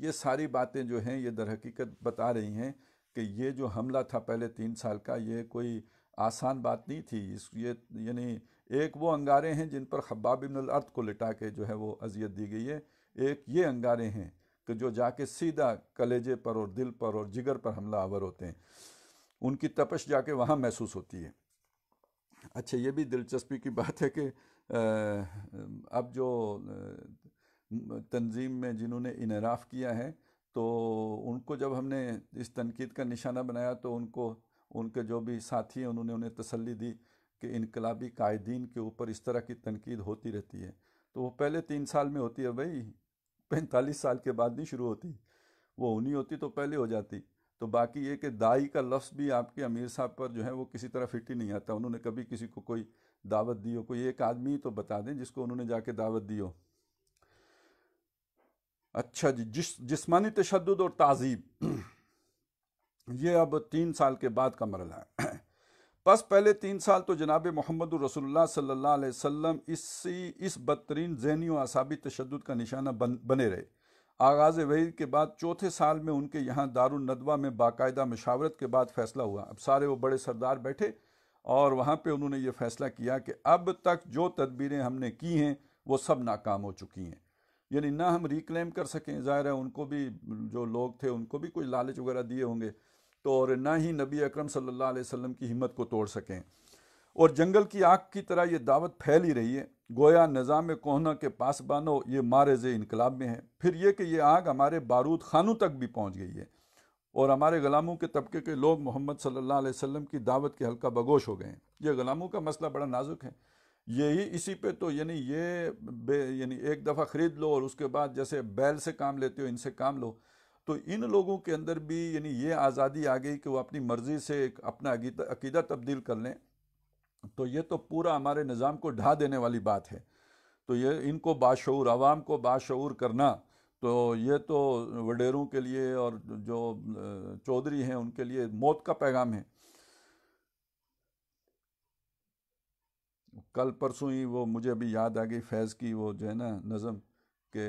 یہ ساری باتیں جو ہیں یہ در حقیقت بتا رہی ہیں کہ یہ جو حملہ تھا پہلے 3 سال کا، یہ کوئی آسان بات نہیں تھی۔ یہ یعنی ایک وہ انگارے ہیں جن پر خباب بن الارت کو لٹا کے جو ہے وہ اذیت دی گئی ہے، ایک یہ انگارے ہیں کہ جو جا کے سیدھا کلیجے پر اور دل پر اور جگر پر حملہ آور ہوتے ہیں، ان کی تپش جا کے وہاں محسوس ہوتی ہے۔ اچھا، یہ بھی دلچسپی کی بات ہے کہ اب جو تنظیم میں جنہوں نے انحراف کیا ہے، تو ان کو جب ہم نے اس تنقید کا نشانہ بنایا تو ان کے جو بھی ساتھی ہیں انہیں تسلی دی کہ انقلابی قائدین کے اوپر اس طرح کی تنقید ہوتی رہتی ہے، تو وہ پہلے 3 سال میں ہوتی ہے بھائی، 45 سال کے بعد نہیں شروع ہوتی، وہ ہونی ہوتی تو پہلے ہو جاتی۔ تو باقی یہ کہ داعی کا لفظ بھی آپ کے امیر صاحب پر جو ہے وہ کسی طرح فٹ ہی نہیں آتا، انہوں نے کبھی کسی کو کوئی دعوت دی ہو، کوئی ایک آدمی تو بتا دیں جس کو انہوں نے جا کے دعوت دی ہو۔ اچھا جی، جسمانی تشدد اور تعذیب، یہ اب 3 سال کے بعد کا مرحلہ ہے۔ پس پہلے 3 سال تو جناب محمد رسول اللہ صلی اللہ علیہ وسلم اس بدترین ذہنی و اعصابی تشدد کا نشانہ بنے رہے۔ آغاز وحی کے بعد چوتھے سال میں ان کے یہاں دارالندوہ میں باقاعدہ مشاورت کے بعد فیصلہ ہوا۔ اب سارے وہ بڑے سردار بیٹھے اور وہاں پہ انہوں نے یہ فیصلہ کیا کہ اب تک جو تدبیریں ہم نے کی ہیں وہ سب ناکام ہو چکی ہیں، یعنی نہ ہم ریکلیم کر سکیں، ظاہر ہے ان کو بھی جو لوگ تھے ان کو بھی کوئی لالچ وغیرہ دیے ہوں گے، تو اور نہ ہی نبی اکرم صلی اللہ علیہ وسلم کی ہمت کو توڑ سکیں، اور جنگل کی آگ کی طرح یہ دعوت پھیل ہی رہی ہے، گویا نظام کہنہ کے پاسبانوں یہ مارز انقلاب میں ہے۔ پھر یہ کہ یہ آگ ہمارے بارود خانوں تک بھی پہنچ گئی ہے، اور ہمارے غلاموں کے طبقے کے لوگ محمد صلی اللہ علیہ وسلم کی دعوت کے حلقہ بگوش ہو گئے ہیں۔ یہ غلاموں کا مسئلہ بڑا نازک ہے، یہی اسی پہ تو یعنی ایک دفعہ خرید لو اور اس کے بعد جیسے بیل سے کام لیتے ہو ان سے کام لو، تو ان لوگوں کے اندر بھی یعنی یہ آزادی آ گئی کہ وہ اپنی مرضی سے اپنا عقیدہ تبدیل کر لیں، تو یہ تو پورا ہمارے نظام کو ڈھا دینے والی بات ہے۔ تو یہ ان کو باشعور عوام کو باشعور کرنا، تو یہ تو وڈیروں کے لیے اور جو چودھری ہیں ان کے لیے موت کا پیغام ہے۔ کل پرسوں ہی وہ مجھے ابھی یاد آ گئی فیض کی وہ جو ہے نا نظم، کہ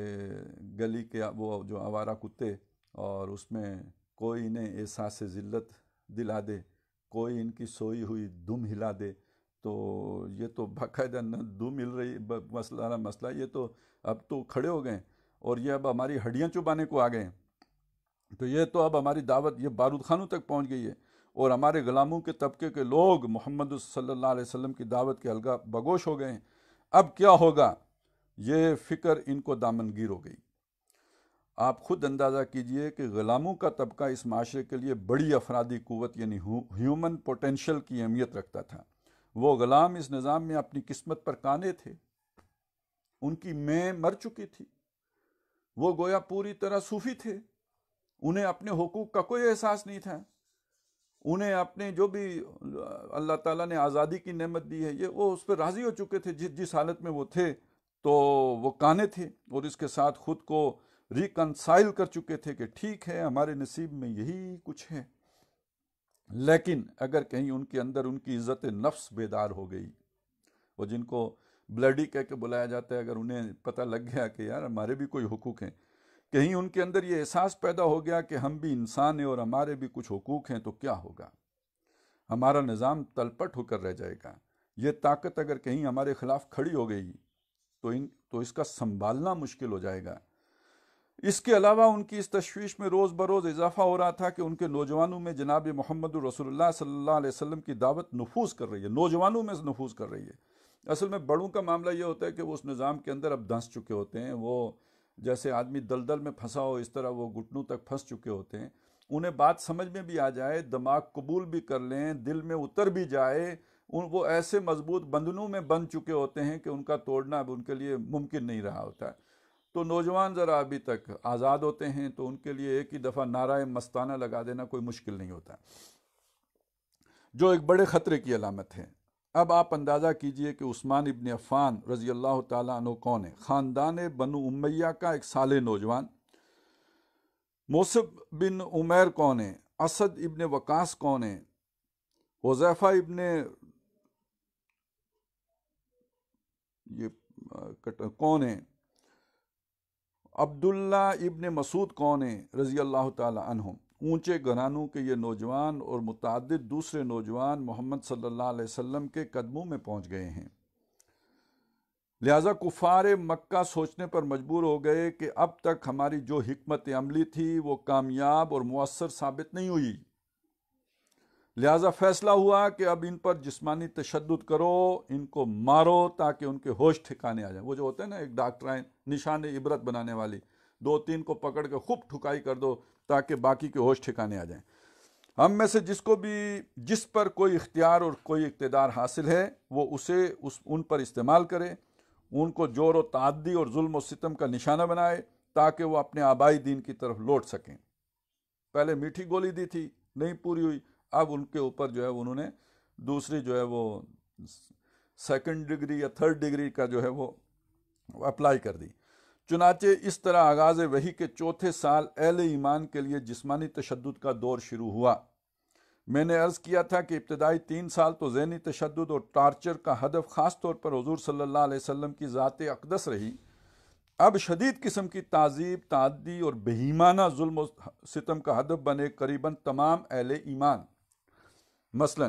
گلی کے وہ جو آوارہ کتے، اور اس میں کوئی انہیں احساس ذلت دلا دے، کوئی ان کی سوئی ہوئی دم ہلا دے، تو یہ تو باقاعدہ دم ہل رہی مسئلہ، یہ تو اب تو کھڑے ہو گئے اور یہ اب ہماری ہڈیاں چبانے کو آ گئے ہیں۔ تو یہ تو اب ہماری دعوت یہ بارود خانوں تک پہنچ گئی ہے، اور ہمارے غلاموں کے طبقے کے لوگ محمد صلی اللہ علیہ وسلم کی دعوت کے الگا بگوش ہو گئے ہیں۔ اب کیا ہوگا، یہ فکر ان کو دامنگیر ہو گئی۔ آپ خود اندازہ کیجئے کہ غلاموں کا طبقہ اس معاشرے کے لیے بڑی افرادی قوت یعنی ہیومن پوٹینشل کی اہمیت رکھتا تھا۔ وہ غلام اس نظام میں اپنی قسمت پر کانے تھے، ان کی میں مر چکی تھی، وہ گویا پوری طرح صوفی تھے، انہیں اپنے حقوق کا کوئی احساس نہیں تھا، انہیں اپنے جو بھی اللہ تعالیٰ نے آزادی کی نعمت دی ہے یہ وہ اس پہ راضی ہو چکے تھے، جس حالت میں وہ تھے تو وہ کانے تھے، اور اس کے ساتھ خود کو ریکنسائل کر چکے تھے کہ ٹھیک ہے ہمارے نصیب میں یہی کچھ ہے۔ لیکن اگر کہیں ان کے اندر ان کی عزت نفس بیدار ہو گئی، وہ جن کو بلڈی کہہ کے بلایا جاتا ہے، اگر انہیں پتہ لگ گیا کہ یار ہمارے بھی کوئی حقوق ہیں، کہیں ان کے اندر یہ احساس پیدا ہو گیا کہ ہم بھی انسان ہیں اور ہمارے بھی کچھ حقوق ہیں، تو کیا ہوگا؟ ہمارا نظام تلپٹ ہو کر رہ جائے گا۔ یہ طاقت اگر کہیں ہمارے خلاف کھڑی ہو گئی تو اس کا سنبھالنا مشکل ہو جائے گا۔ اس کے علاوہ ان کی اس تشویش میں روز بروز اضافہ ہو رہا تھا کہ ان کے نوجوانوں میں جناب محمد رسول اللہ صلی اللہ علیہ وسلم کی دعوت نفوذ کر رہی ہے، نوجوانوں میں نفوذ کر رہی ہے۔ اصل میں بڑوں کا معاملہ یہ ہوتا ہے کہ وہ اس نظام کے اندر اب دھنس چکے ہوتے ہیں، وہ جیسے آدمی دلدل میں پھنسا ہو اس طرح وہ گھٹنوں تک پھنس چکے ہوتے ہیں، انہیں بات سمجھ میں بھی آ جائے، دماغ قبول بھی کر لیں، دل میں اتر بھی جائے، وہ ایسے مضبوط بندھنوں میں بند چکے ہوتے ہیں کہ ان کا توڑنا اب ان کے لیے ممکن نہیں رہا ہوتا ہے۔ تو نوجوان ذرا ابھی تک آزاد ہوتے ہیں تو ان کے لیے ایک ہی دفعہ نعرہ مستانہ لگا دینا کوئی مشکل نہیں ہوتا، جو ایک بڑے خطرے کی علامت ہے۔ اب آپ اندازہ کیجئے کہ عثمان ابن عفان رضی اللہ تعالیٰ عنہ کون ہے؟ خاندان بنو امیہ کا ایک صالح نوجوان۔ مصعب بن عمیر کون ہے؟ اسد ابن وقاص کون ہے؟ حذیفہ ابن کون ہے؟ عبداللہ ابن مسعود کون ہیں رضی اللہ تعالی عنہم؟ اونچے گھرانوں کے یہ نوجوان اور متعدد دوسرے نوجوان محمد صلی اللہ علیہ وسلم کے قدموں میں پہنچ گئے ہیں، لہٰذا کفار مکہ سوچنے پر مجبور ہو گئے کہ اب تک ہماری جو حکمت عملی تھی وہ کامیاب اور مؤثر ثابت نہیں ہوئی، لہٰذا فیصلہ ہوا کہ اب ان پر جسمانی تشدد کرو، ان کو مارو تاکہ ان کے ہوش ٹھکانے آ جائیں۔ وہ جو ہوتے ہیں نا ایک ڈاکٹرائن نشان عبرت بنانے والی، 2-3 کو پکڑ کے خوب ٹھکائی کر دو تاکہ باقی کے ہوش ٹھکانے آ جائیں۔ ہم میں سے جس پر کوئی اختیار اور کوئی اقتدار حاصل ہے وہ ان پر استعمال کرے، ان کو جور و تعدی اور ظلم و ستم کا نشانہ بنائے تاکہ وہ اپنے آبائی دین کی طرف لوٹ سکیں۔ پہلے میٹھی گولی دی تھی، نہیں پوری ہوئی، اب ان کے اوپر جو ہے انہوں نے دوسری جو ہے وہ 2nd ڈگری یا 3rd ڈگری کا جو ہے وہ اپلائی کر دی۔ چنانچہ اس طرح آغاز وحی کے 4تھے سال اہل ایمان کے لیے جسمانی تشدد کا دور شروع ہوا۔ میں نے عرض کیا تھا کہ ابتدائی 3 سال تو ذہنی تشدد اور ٹارچر کا ہدف خاص طور پر حضور صلی اللہ علیہ وسلم کی ذات اقدس رہی۔ اب شدید قسم کی تعذیب، تعدی اور بہیمانہ ظلم و ستم کا ہدف بنے قریباً تمام اہل ایمان۔ مثلا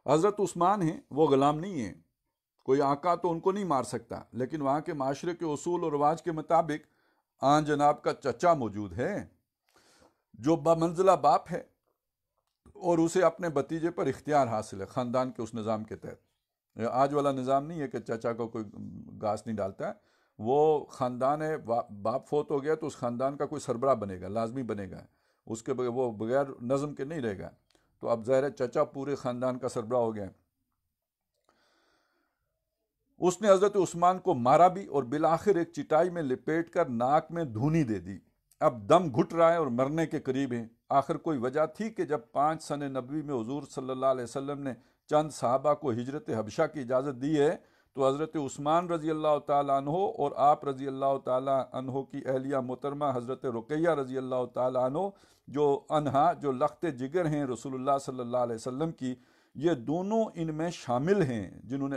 حضرت عثمان ہیں، وہ غلام نہیں ہیں، کوئی آقا تو ان کو نہیں مار سکتا، لیکن وہاں کے معاشرے کے اصول اور رواج کے مطابق آن جناب کا چچا موجود ہے جو بمنزلہ باپ ہے اور اسے اپنے بتیجے پر اختیار حاصل ہے خاندان کے اس نظام کے تحت۔ آج والا نظام نہیں ہے کہ چچا کو کوئی گھاس نہیں ڈالتا ہے، وہ خاندان ہے، باپ فوت ہو گیا تو اس خاندان کا کوئی سربراہ بنے گا، لازمی بنے گا، اس کے وہ بغیر نظم کے نہیں رہے گا۔ تو اب ظاہر چچا پورے خاندان کا سربراہ ہو گیا۔ اس نے حضرت عثمان کو مارا بھی اور بالآخر ایک چٹائی میں لپیٹ کر ناک میں دھونی دے دی۔ اب دم گھٹ رہا ہے اور مرنے کے قریب ہے۔ آخر کوئی وجہ تھی کہ جب 5 سنہ نبوی میں حضور صلی اللہ علیہ وسلم نے چند صحابہ کو ہجرت حبشہ کی اجازت دی ہے تو حضرت عثمان رضی اللہ تعالیٰ عنہ اور آپ رضی اللہ تعالیٰ عنہ کی اہلیہ محترمہ حضرت رقیہ رضی اللہ تعالیٰ عنہ جو لخت جگر ہیں رسول اللہ صلی اللہ علیہ وسلم کی، یہ دونوں ان میں شامل ہیں جنہوں نے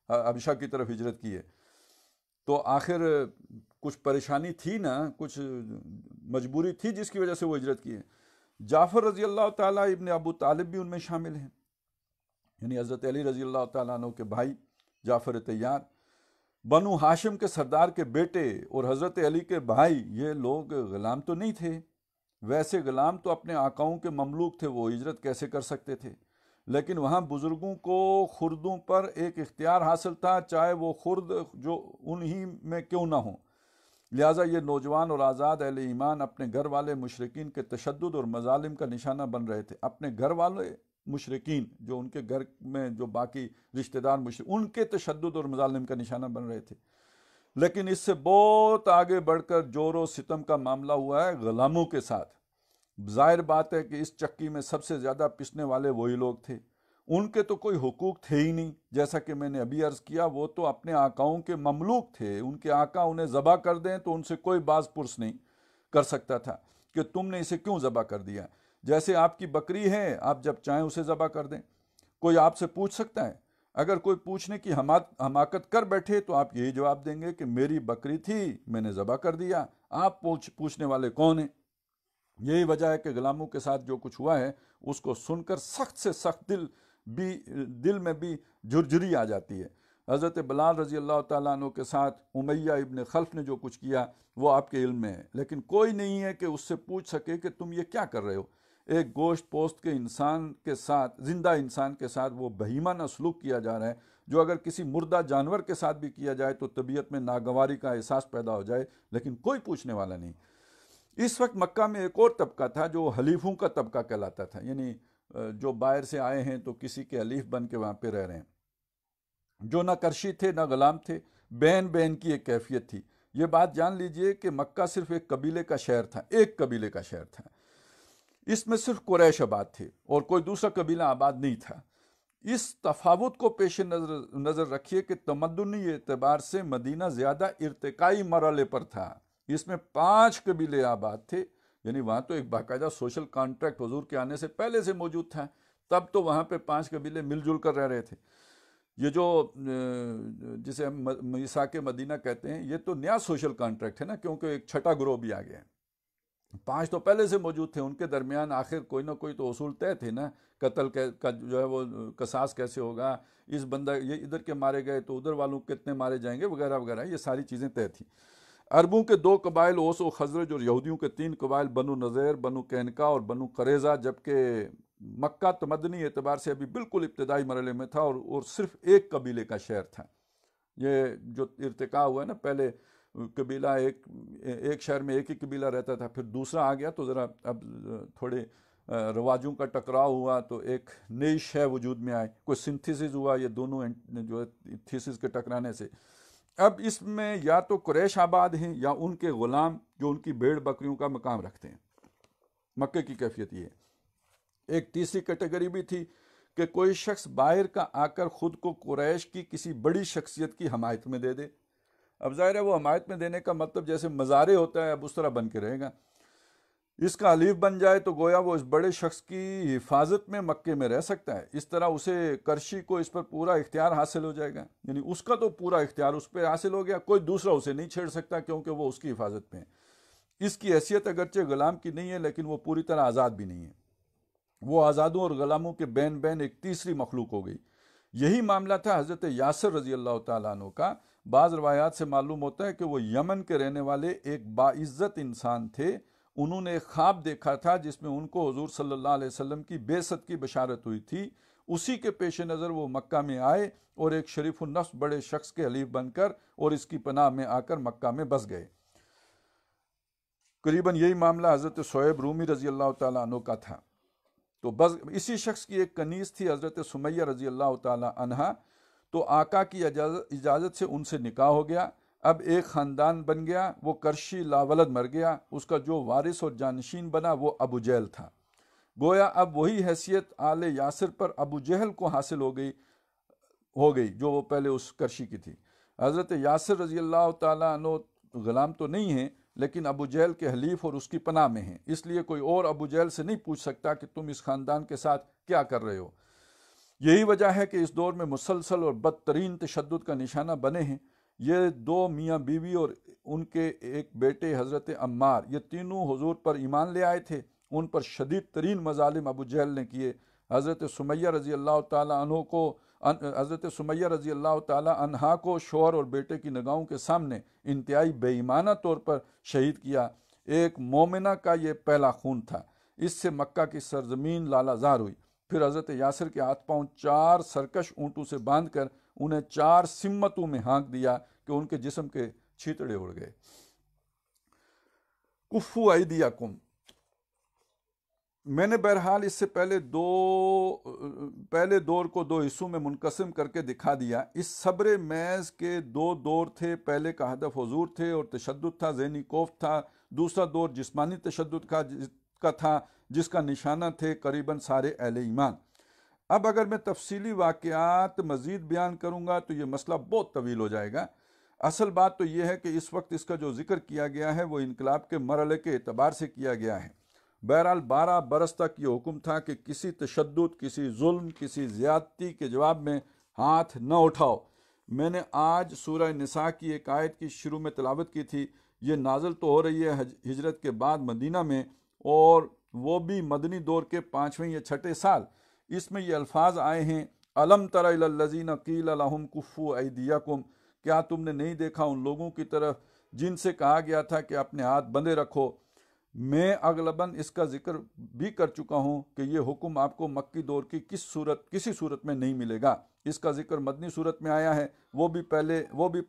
حبشہ کی طرف ہجرت کی ہے۔ تو آخر کچھ پریشانی تھی نا، کچھ مجبوری تھی جس کی وجہ سے وہ ہجرت کی ہے۔ جعفر رضی اللہ تعالیٰ ابن ابو طالب بھی ان میں شامل ہیں، یعنی حضرت علی رضی اللہ تعالیٰ عنہ کے بھائی جعفر طیار۔ بنو ہاشم کے سردار کے بیٹے اور حضرت علی کے بھائی یہ لوگ غلام تو نہیں تھے، ویسے غلام تو اپنے آقاؤں کے مملوک تھے، وہ ہجرت کیسے کر سکتے تھے؟ لیکن وہاں بزرگوں کو خردوں پر ایک اختیار حاصل تھا، چاہے وہ خرد جو انہی میں کیوں نہ ہوں۔ لہٰذا یہ نوجوان اور آزاد اہل ایمان اپنے گھر والے مشرکین کے تشدد اور مظالم کا نشانہ بن رہے تھے۔ اپنے گھر والے مشرکین جو ان کے گھر میں جو باقی رشتہ دار مشرک، ان کے تشدد اور مظالم کا نشانہ بن رہے تھے۔ لیکن اس سے بہت آگے بڑھ کر جور و ستم کا معاملہ ہوا ہے غلاموں کے ساتھ۔ ظاہر بات ہے کہ اس چکی میں سب سے زیادہ پسنے والے وہی لوگ تھے، ان کے تو کوئی حقوق تھے ہی نہیں، جیسا کہ میں نے ابھی عرض کیا وہ تو اپنے آقاؤں کے مملوک تھے، ان کے آقا انہیں ذبح کر دیں تو ان سے کوئی باز پرس نہیں کر سکتا تھا کہ تم نے اسے کیوں ذبح کر دیا۔ جیسے آپ کی بکری ہے، آپ جب چاہیں اسے ذبح کر دیں، کوئی آپ سے پوچھ سکتا ہے؟ اگر کوئی پوچھنے کی حماقت کر بیٹھے تو آپ یہی جواب دیں گے کہ میری بکری تھی، میں نے ذبح کر دیا، آپ پوچھنے والے کون ہیں؟ یہی وجہ ہے کہ غلاموں کے ساتھ جو کچھ ہوا ہے اس کو سن کر سخت سے سخت دل میں بھی جھرجھری آ جاتی ہے۔ حضرت بلال رضی اللہ تعالیٰ عنہ کے ساتھ امیہ ابن خلف نے جو کچھ کیا وہ آپ کے علم میں ہے، لیکن کوئی نہیں ہے کہ اس سے پوچھ سکے کہ تم یہ کیا کر رہے ہو۔ ایک گوشت پوست کے انسان کے ساتھ، زندہ انسان کے ساتھ وہ بہیمانہ سلوک کیا جا رہا ہے جو اگر کسی مردہ جانور کے ساتھ بھی کیا جائے تو طبیعت میں ناگواری کا احساس پیدا ہو جائے، لیکن کوئی پوچھنے والا نہیں۔ اس وقت مکہ میں ایک اور طبقہ تھا جو حلیفوں کا طبقہ کہلاتا تھا، یعنی جو باہر سے آئے ہیں تو کسی کے حلیف بن کے وہاں پہ رہ رہے ہیں، جو نہ کرشی تھے نہ غلام تھے، بین کی ایک کیفیت تھی۔ یہ بات جان لیجئے کہ مکہ صرف ایک قبیلے کا شہر تھا، ایک قبیلے کا شہر تھا، اس میں صرف قریش آباد تھے اور کوئی دوسرا قبیلہ آباد نہیں تھا۔ اس تفاوت کو پیش نظر رکھیے کہ تمدنی اعتبار سے مدینہ زیادہ ارتقائی مرحلے پر تھا، اس میں 5 قبیلے آباد تھے، یعنی وہاں تو ایک باقاعدہ سوشل کانٹریکٹ حضور کے آنے سے پہلے سے موجود تھا، تب تو وہاں پہ 5 قبیلے مل جل کر رہ رہے تھے۔ یہ جو جسے ہم میثاق مدینہ کہتے ہیں، یہ تو نیا سوشل کانٹریکٹ ہے نا، کیونکہ ایک چھٹا گروہ بھی آ گیا ہے۔ 5 تو پہلے سے موجود تھے، ان کے درمیان آخر کوئی نہ کوئی تو اصول طے تھے نا، قتل کا جو ہے وہ قصاص کیسے ہوگا، اس بندہ یہ ادھر کے مارے گئے تو ادھر والوں کتنے مارے جائیں گے وغیرہ وغیرہ، یہ ساری چیزیں طے تھیں۔ عربوں کے 2 قبائل اوس و خزرج اور یہودیوں کے 3 قبائل بنو نذیر، بنو قینقاع اور بنو قریظہ، جبکہ مکہ تمدنی اعتبار سے ابھی بالکل ابتدائی مرحلے میں تھا اور صرف ایک قبیلے کا شہر تھا۔ یہ جو ارتقاء ہوا ہے نا، پہلے قبیلہ ایک شہر میں ایک ہی قبیلہ رہتا تھا، پھر دوسرا آ گیا تو ذرا اب تھوڑے رواجوں کا ٹکراؤ ہوا تو ایک نئی شے وجود میں آئی، کوئی سنتھیسس ہوا یہ دونوں جو ہے تھیسس کے ٹکرانے سے۔ اب اس میں یا تو قریش آباد ہیں یا ان کے غلام جو ان کی بھیڑ بکریوں کا مقام رکھتے ہیں۔ مکے کی کیفیت یہ ہے۔ ایک تیسری کیٹیگری بھی تھی کہ کوئی شخص باہر کا آ کر خود کو قریش کی کسی بڑی شخصیت کی حمایت میں دے دے۔ اب ظاہر ہے وہ حمایت میں دینے کا مطلب جیسے مزارے ہوتا ہے، اب اس طرح بن کے رہے گا، اس کا حلیف بن جائے تو گویا وہ اس بڑے شخص کی حفاظت میں مکے میں رہ سکتا ہے، اس طرح اسے کرشی کو اس پر پورا اختیار حاصل ہو جائے گا، یعنی اس کا تو پورا اختیار اس پہ حاصل ہو گیا، کوئی دوسرا اسے نہیں چھیڑ سکتا کیونکہ وہ اس کی حفاظت میں ہے۔ اس کی حیثیت اگرچہ غلام کی نہیں ہے لیکن وہ پوری طرح آزاد بھی نہیں ہے، وہ آزادوں اور غلاموں کے بین ایک تیسری مخلوق ہو گئی۔ یہی معاملہ تھا حضرت یاسر رضی اللہ تعالیٰ عنہ کا۔ بعض روایات سے معلوم ہوتا ہے کہ وہ یمن کے رہنے والے ایک باعزت انسان تھے، انہوں نے ایک خواب دیکھا تھا جس میں ان کو حضور صلی اللہ علیہ وسلم کی بعثت کی بشارت ہوئی تھی، اسی کے پیش نظر وہ مکہ میں آئے اور ایک شریف النفس بڑے شخص کے حلیف بن کر اور اس کی پناہ میں آ کر مکہ میں بس گئے۔ قریباً یہی معاملہ حضرت صہیب رومی رضی اللہ تعالیٰ عنہ کا تھا۔ تو بس اسی شخص کی ایک کنیز تھی حضرت سمیہ رضی اللہ تعالیٰ عنہا، تو آقا کی اجازت سے ان سے نکاح ہو گیا۔ اب ایک خاندان بن گیا، وہ کرشی لاولد مر گیا، اس کا جو وارث اور جانشین بنا وہ ابو جہل تھا۔ گویا اب وہی حیثیت آل یاسر پر ابو جہل کو حاصل ہو گئی جو وہ پہلے اس کرشی کی تھی۔ حضرت یاسر رضی اللہ تعالیٰ عنہ غلام تو نہیں ہیں لیکن ابو جہل کے حلیف اور اس کی پناہ میں ہیں، اس لیے کوئی اور ابو جہل سے نہیں پوچھ سکتا کہ تم اس خاندان کے ساتھ کیا کر رہے ہو۔ یہی وجہ ہے کہ اس دور میں مسلسل اور بدترین تشدد کا نشانہ بنے ہیں یہ 2 میاں بیوی اور ان کے ایک بیٹے حضرت عمار، یہ تینوں حضور پر ایمان لے آئے تھے، ان پر شدید ترین مظالم ابو جہل نے کیے۔ حضرت سمیہ رضی اللہ تعالیٰ عنہ کو حضرت سمیہ رضی اللہ تعالی عنہا کو شوہر اور بیٹے کی نگاہوں کے سامنے انتہائی بے ایمانہ طور پر شہید کیا۔ ایک مومنہ کا یہ پہلا خون تھا، اس سے مکہ کی سرزمین لالہ زار ہوئی۔ پھر حضرت یاسر کے ہاتھ پاؤں 4 سرکش اونٹوں سے باندھ کر انہیں 4 سمتوں میں ہانک دیا کہ ان کے جسم کے چھیتڑے اڑ گئے۔ کفو ایدیکم، میں نے بہرحال اس سے پہلے دور کو 2 حصوں میں منقسم کر کے دکھا دیا۔ اس صبر محض کے 2 دور تھے، پہلے کا ہدف حضور تھے اور تشدد تھا، ذہنی خوف تھا۔ دوسرا دور جسمانی تشدد کا تھا، جس کا نشانہ تھے قریباً سارے اہل ایمان۔ اب اگر میں تفصیلی واقعات مزید بیان کروں گا تو یہ مسئلہ بہت طویل ہو جائے گا۔ اصل بات تو یہ ہے کہ اس وقت اس کا جو ذکر کیا گیا ہے وہ انقلاب کے مرحلے کے اعتبار سے کیا گیا ہے۔ بہرحال 12 برس تک یہ حکم تھا کہ کسی تشدد، کسی ظلم، کسی زیادتی کے جواب میں ہاتھ نہ اٹھاؤ۔ میں نے آج سورہ نساء کی ایک آیت کی شروع میں تلاوت کی تھی۔ یہ نازل تو ہو رہی ہے ہجرت کے بعد مدینہ میں، اور وہ بھی مدنی دور کے 5ویں یا 6ٹھے سال۔ اس میں یہ الفاظ آئے ہیں، الم تر الی الذین قیل لہم کفوا ایدیکم، کیا تم نے نہیں دیکھا ان لوگوں کی طرف جن سے کہا گیا تھا کہ اپنے ہاتھ بندھے رکھو۔ میں اغلباً اس کا ذکر بھی کر چکا ہوں کہ یہ حکم آپ کو مکی دور کی کسی صورت میں نہیں ملے گا۔ اس کا ذکر مدنی صورت میں آیا ہے، وہ بھی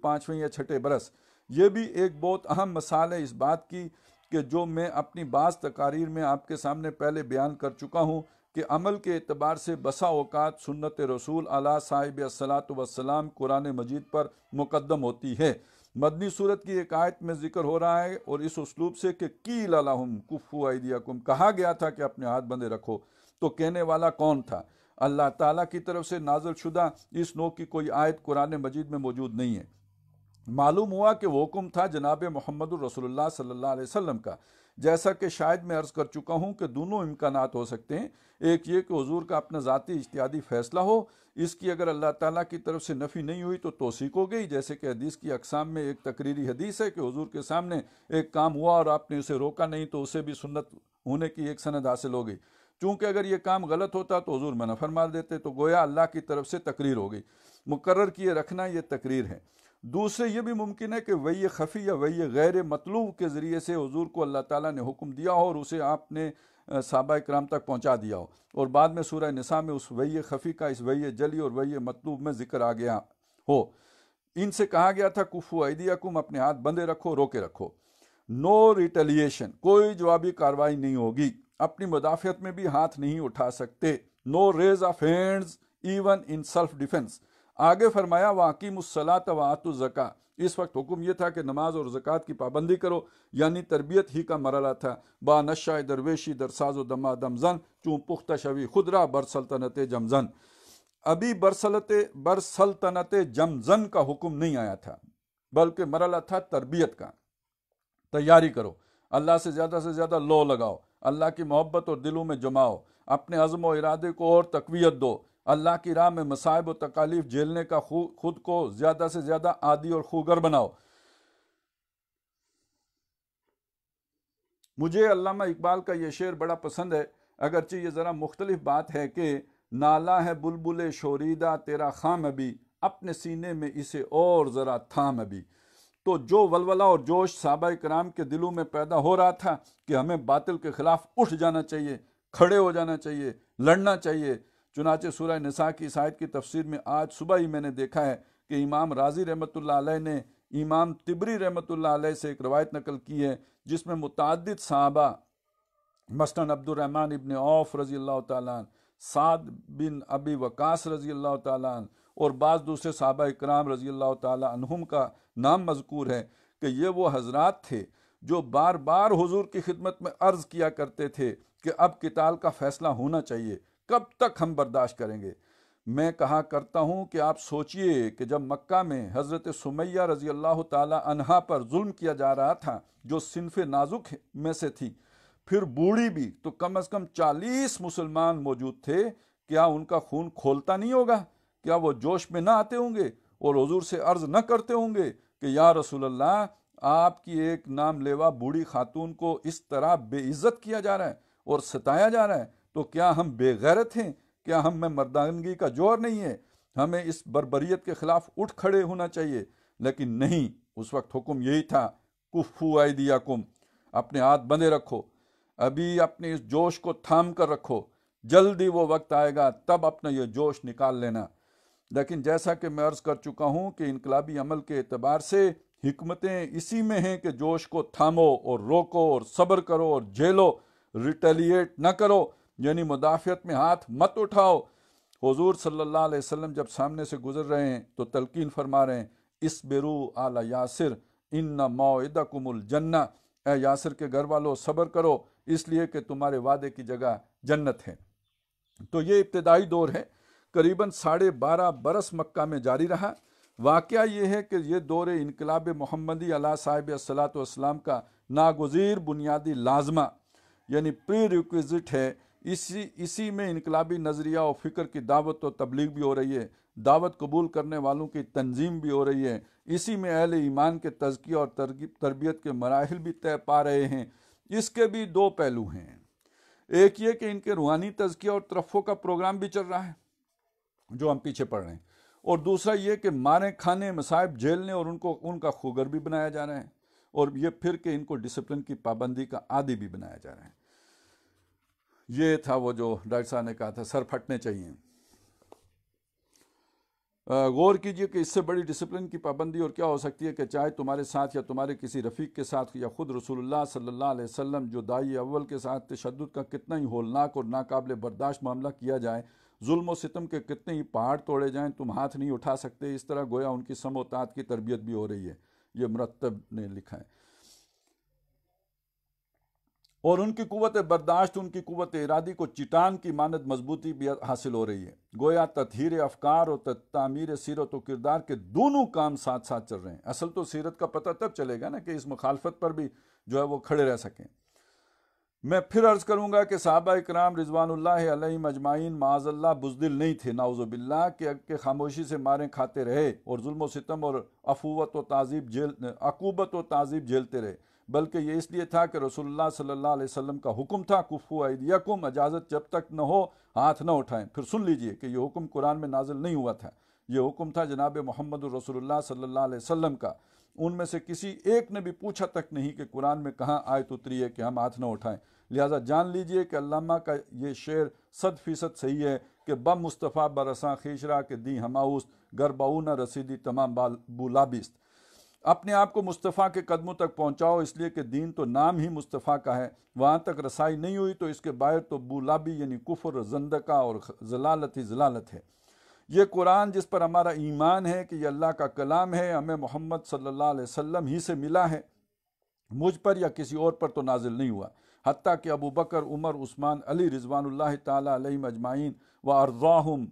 5ویں یا 6ٹھے برس۔ یہ بھی ایک بہت اہم مثال ہے اس بات کی کہ جو میں اپنی بعض تقاریر میں آپ کے سامنے پہلے بیان کر چکا ہوں کہ عمل کے اعتبار سے بسا اوقات سنت رسول علیہ صاحب الصلاۃ والسلام قرآن مجید پر مقدم ہوتی ہے۔ مدنی صورت کی ایک آیت میں ذکر ہو رہا ہے اور اس اسلوب سے کہ قیل لہم کفوا ایدیکم، کہا گیا تھا کہ اپنے ہاتھ بندھے رکھو۔ تو کہنے والا کون تھا؟ اللہ تعالیٰ کی طرف سے نازل شدہ اس نوع کی کوئی آیت قرآن مجید میں موجود نہیں ہے۔ معلوم ہوا کہ وہ حکم تھا جناب محمد الرسول اللہ صلی اللہ علیہ وسلم کا۔ جیسا کہ شاید میں عرض کر چکا ہوں کہ دونوں امکانات ہو سکتے ہیں۔ ایک یہ کہ حضور کا اپنا ذاتی اجتہادی فیصلہ ہو، اس کی اگر اللہ تعالیٰ کی طرف سے نفی نہیں ہوئی تو توثیق ہو گئی، جیسے کہ حدیث کی اقسام میں ایک تقریری حدیث ہے کہ حضور کے سامنے ایک کام ہوا اور آپ نے اسے روکا نہیں تو اسے بھی سنت ہونے کی ایک سند حاصل ہو گئی۔ چونکہ اگر یہ کام غلط ہوتا تو حضور منع فرما دیتے، تو گویا اللہ کی طرف سے تقریر ہو گئی۔ مقرر کیے رکھنا یہ تقریر ہے۔ دوسرے یہ بھی ممکن ہے کہ وحی خفی یا وحی غیر مطلوب کے ذریعے سے حضور کو اللہ تعالیٰ نے حکم دیا ہو اور اسے آپ نے صحابہ کرام تک پہنچا دیا ہو، اور بعد میں سورہ نساء میں اس وحی خفی کا اس وحی جلی اور وحی مطلوب میں ذکر آ گیا ہو۔ ان سے کہا گیا تھا کفوا ایدیکم، اپنے ہاتھ بندھے رکھو، روکے رکھو۔ نو ریٹیلیشن، کوئی جوابی کارروائی نہیں ہوگی، اپنی مدافعت میں بھی ہاتھ نہیں اٹھا سکتے۔ No raise of hands even in self defence. آگے فرمایا وَأَقِیمُوا الصَّلَاةَ وَآتُوا الزَّکَاۃَ۔ اس وقت حکم یہ تھا کہ نماز اور زکوٰۃ کی پابندی کرو، یعنی تربیت ہی کا مرحلہ تھا۔ با نشہ درویشی در ساز و دم زن، چون پختہ شوی خودرا بر سلطنت جمزن۔ ابھی برسلطنت جمزن کا حکم نہیں آیا تھا، بلکہ مرحلہ تھا تربیت کا۔ تیاری کرو، اللہ سے زیادہ لو لگاؤ، اللہ کی محبت اور دلوں میں جماؤ، اپنے عزم و ارادے کو اور تقویت دو، اللہ کی راہ میں مصائب و تکالیف جھیلنے کا خود کو زیادہ سے زیادہ عادی اور خوگر بناؤ۔ مجھے علامہ اقبال کا یہ شعر بڑا پسند ہے، اگرچہ یہ ذرا مختلف بات ہے کہ نالا ہے بلبل شوریدہ تیرا خام ابھی، اپنے سینے میں اسے اور ذرا تھام ابھی۔ تو جو ولولہ اور جوش صحابہ کرام کے دلوں میں پیدا ہو رہا تھا کہ ہمیں باطل کے خلاف اٹھ جانا چاہیے، کھڑے ہو جانا چاہیے، لڑنا چاہیے۔ چنانچہ سورہ نساء کی اس آیت کی تفسیر میں آج صبح ہی میں نے دیکھا ہے کہ امام رازی رحمۃ اللہ علیہ نے امام طبری رحمۃ اللہ علیہ سے ایک روایت نقل کی ہے جس میں متعدد صحابہ مثلاً عبد الرحمن ابن عوف رضی اللہ تعالیٰ عنہ، سعد بن ابی وقاص رضی اللہ تعالیٰ عنہ اور بعض دوسرے صحابہ اکرام رضی اللہ تعالیٰ عنہم کا نام مذکور ہے کہ یہ وہ حضرات تھے جو بار بار حضور کی خدمت میں عرض کیا کرتے تھے کہ اب قتال کا فیصلہ ہونا چاہیے، کب تک ہم برداشت کریں گے؟ میں کہا کرتا ہوں کہ آپ سوچئے کہ جب مکہ میں حضرت سمیہ رضی اللہ تعالی عنہا پر ظلم کیا جا رہا تھا جو صنف نازک میں سے تھی، پھر بوڑھی بھی، تو کم از کم 40 مسلمان موجود تھے، کیا ان کا خون کھولتا نہیں ہوگا؟ کیا وہ جوش میں نہ آتے ہوں گے اور حضور سے عرض نہ کرتے ہوں گے کہ یا رسول اللہ، آپ کی ایک نام لیوا بوڑھی خاتون کو اس طرح بے عزت کیا جا رہا ہے اور ستایا جا رہا ہے، تو کیا ہم بے غیرت ہیں؟ کیا ہم میں مردانگی کا جوہر نہیں ہے؟ ہمیں اس بربریت کے خلاف اٹھ کھڑے ہونا چاہیے، لیکن نہیں، اس وقت حکم یہی تھا، کفو ایدیکم، اپنے ہاتھ بندھے رکھو، ابھی اپنے اس جوش کو تھام کر رکھو، جلدی وہ وقت آئے گا تب اپنا یہ جوش نکال لینا۔ لیکن جیسا کہ میں عرض کر چکا ہوں کہ انقلابی عمل کے اعتبار سے حکمتیں اسی میں ہیں کہ جوش کو تھامو اور روکو اور صبر کرو اور جھیلو، ریٹیلیٹ نہ کرو، یعنی مدافعت میں ہاتھ مت اٹھاؤ۔ حضور صلی اللہ علیہ وسلم جب سامنے سے گزر رہے ہیں تو تلقین فرما رہے ہیں، اصبروا آل یاسر ان موعدکم الجنہ، اے یاسر کے گھر والوں صبر کرو، اس لیے کہ تمہارے وعدے کی جگہ جنت ہے۔ تو یہ ابتدائی دور ہے، قریباً 12.5 برس مکہ میں جاری رہا۔ واقعہ یہ ہے کہ یہ دور انقلاب محمدی علیہ صاحب الصلاۃ والسلام کا ناگزیر بنیادی لازمہ یعنی پری ریکویزٹ ہے۔ اسی میں انقلابی نظریہ و فکر کی دعوت و تبلیغ بھی ہو رہی ہے، دعوت قبول کرنے والوں کی تنظیم بھی ہو رہی ہے، اسی میں اہل ایمان کے تزکیہ اور تربیت کے مراحل بھی طے پا رہے ہیں۔ اس کے بھی 2 پہلو ہیں، ایک یہ کہ ان کے روحانی تزکیہ اور ترفع کا پروگرام بھی چل رہا ہے جو ہم پیچھے پڑھ رہے ہیں، اور دوسرا یہ کہ مارے کھانے، مصائب جھیلنے اور ان کا خوگر بھی بنایا جا رہا ہے، اور یہ پھر کہ ان کو ڈسپلن کی پابندی کا عادی بھی بنایا جا رہا ہے۔ یہ تھا وہ جو ڈاکٹر صاحب نے کہا تھا سر پھٹنے چاہیے۔ غور کیجئے کہ اس سے بڑی ڈسپلن کی پابندی اور کیا ہو سکتی ہے کہ چاہے تمہارے ساتھ یا تمہارے کسی رفیق کے ساتھ یا خود رسول اللہ صلی اللہ علیہ وسلم جو داعی اول کے ساتھ تشدد کا کتنا ہی ہولناک اور ناقابل برداشت معاملہ کیا جائے، ظلم و ستم کے کتنے ہی پہاڑ توڑے جائیں، تم ہاتھ نہیں اٹھا سکتے۔ اس طرح گویا ان کی سم و طاعت کی تربیت بھی ہو رہی ہے، یہ مرتب نے لکھا ہے، اور ان کی قوت برداشت، ان کی قوت ارادی کو چٹان کی مانند مضبوطی بھی حاصل ہو رہی ہے۔ گویا تطہیر افکار اور تعمیر سیرت و کردار کے دونوں کام ساتھ ساتھ چل رہے ہیں۔ اصل تو سیرت کا پتہ تب چلے گا نا کہ اس مخالفت پر بھی جو ہے وہ کھڑے رہ سکیں۔ میں پھر عرض کروں گا کہ صحابہ اکرام رضوان اللہ علیہم اجمعین معاذ اللہ بزدل نہیں تھے، نعوذ باللہ، کہ خاموشی سے ماریں کھاتے رہے اور ظلم و ستم اور عقوبت و تعذیب جھیلتے رہے، بلکہ یہ اس لیے تھا کہ رسول اللہ صلی اللہ علیہ وسلم کا حکم تھا، کفو ایدیکم، اجازت جب تک نہ ہو ہاتھ نہ اٹھائیں۔ پھر سن لیجئے کہ یہ حکم قرآن میں نازل نہیں ہوا تھا، یہ حکم تھا جناب محمد الرسول اللہ صلی اللہ علیہ وسلم کا۔ ان میں سے کسی ایک نے بھی پوچھا تک نہیں کہ قرآن میں کہاں آیت اتری ہے کہ ہم ہاتھ نہ اٹھائیں۔ لہٰذا جان لیجئے کہ علامہ کا یہ شعر 100% صحیح ہے کہ بم مصطفیٰ برساں خیشرا کے دی ہماؤس گرباؤ نہ رسیدی تمام بولابست۔ اپنے آپ کو مصطفیٰ کے قدموں تک پہنچاؤ، اس لیے کہ دین تو نام ہی مصطفیٰ کا ہے، وہاں تک رسائی نہیں ہوئی تو اس کے باہر تو بولابی یعنی کفر، زندقہ اور ضلالت ہی ضلالت ہے۔ یہ قرآن جس پر ہمارا ایمان ہے کہ یہ اللہ کا کلام ہے، ہمیں محمد صلی اللہ علیہ وسلم ہی سے ملا ہے، مجھ پر یا کسی اور پر تو نازل نہیں ہوا، حتیٰ کہ ابو بکر، عمر، عثمان، علی رضوان اللہ تعالیٰ علیہم اجمعین و ارضاہم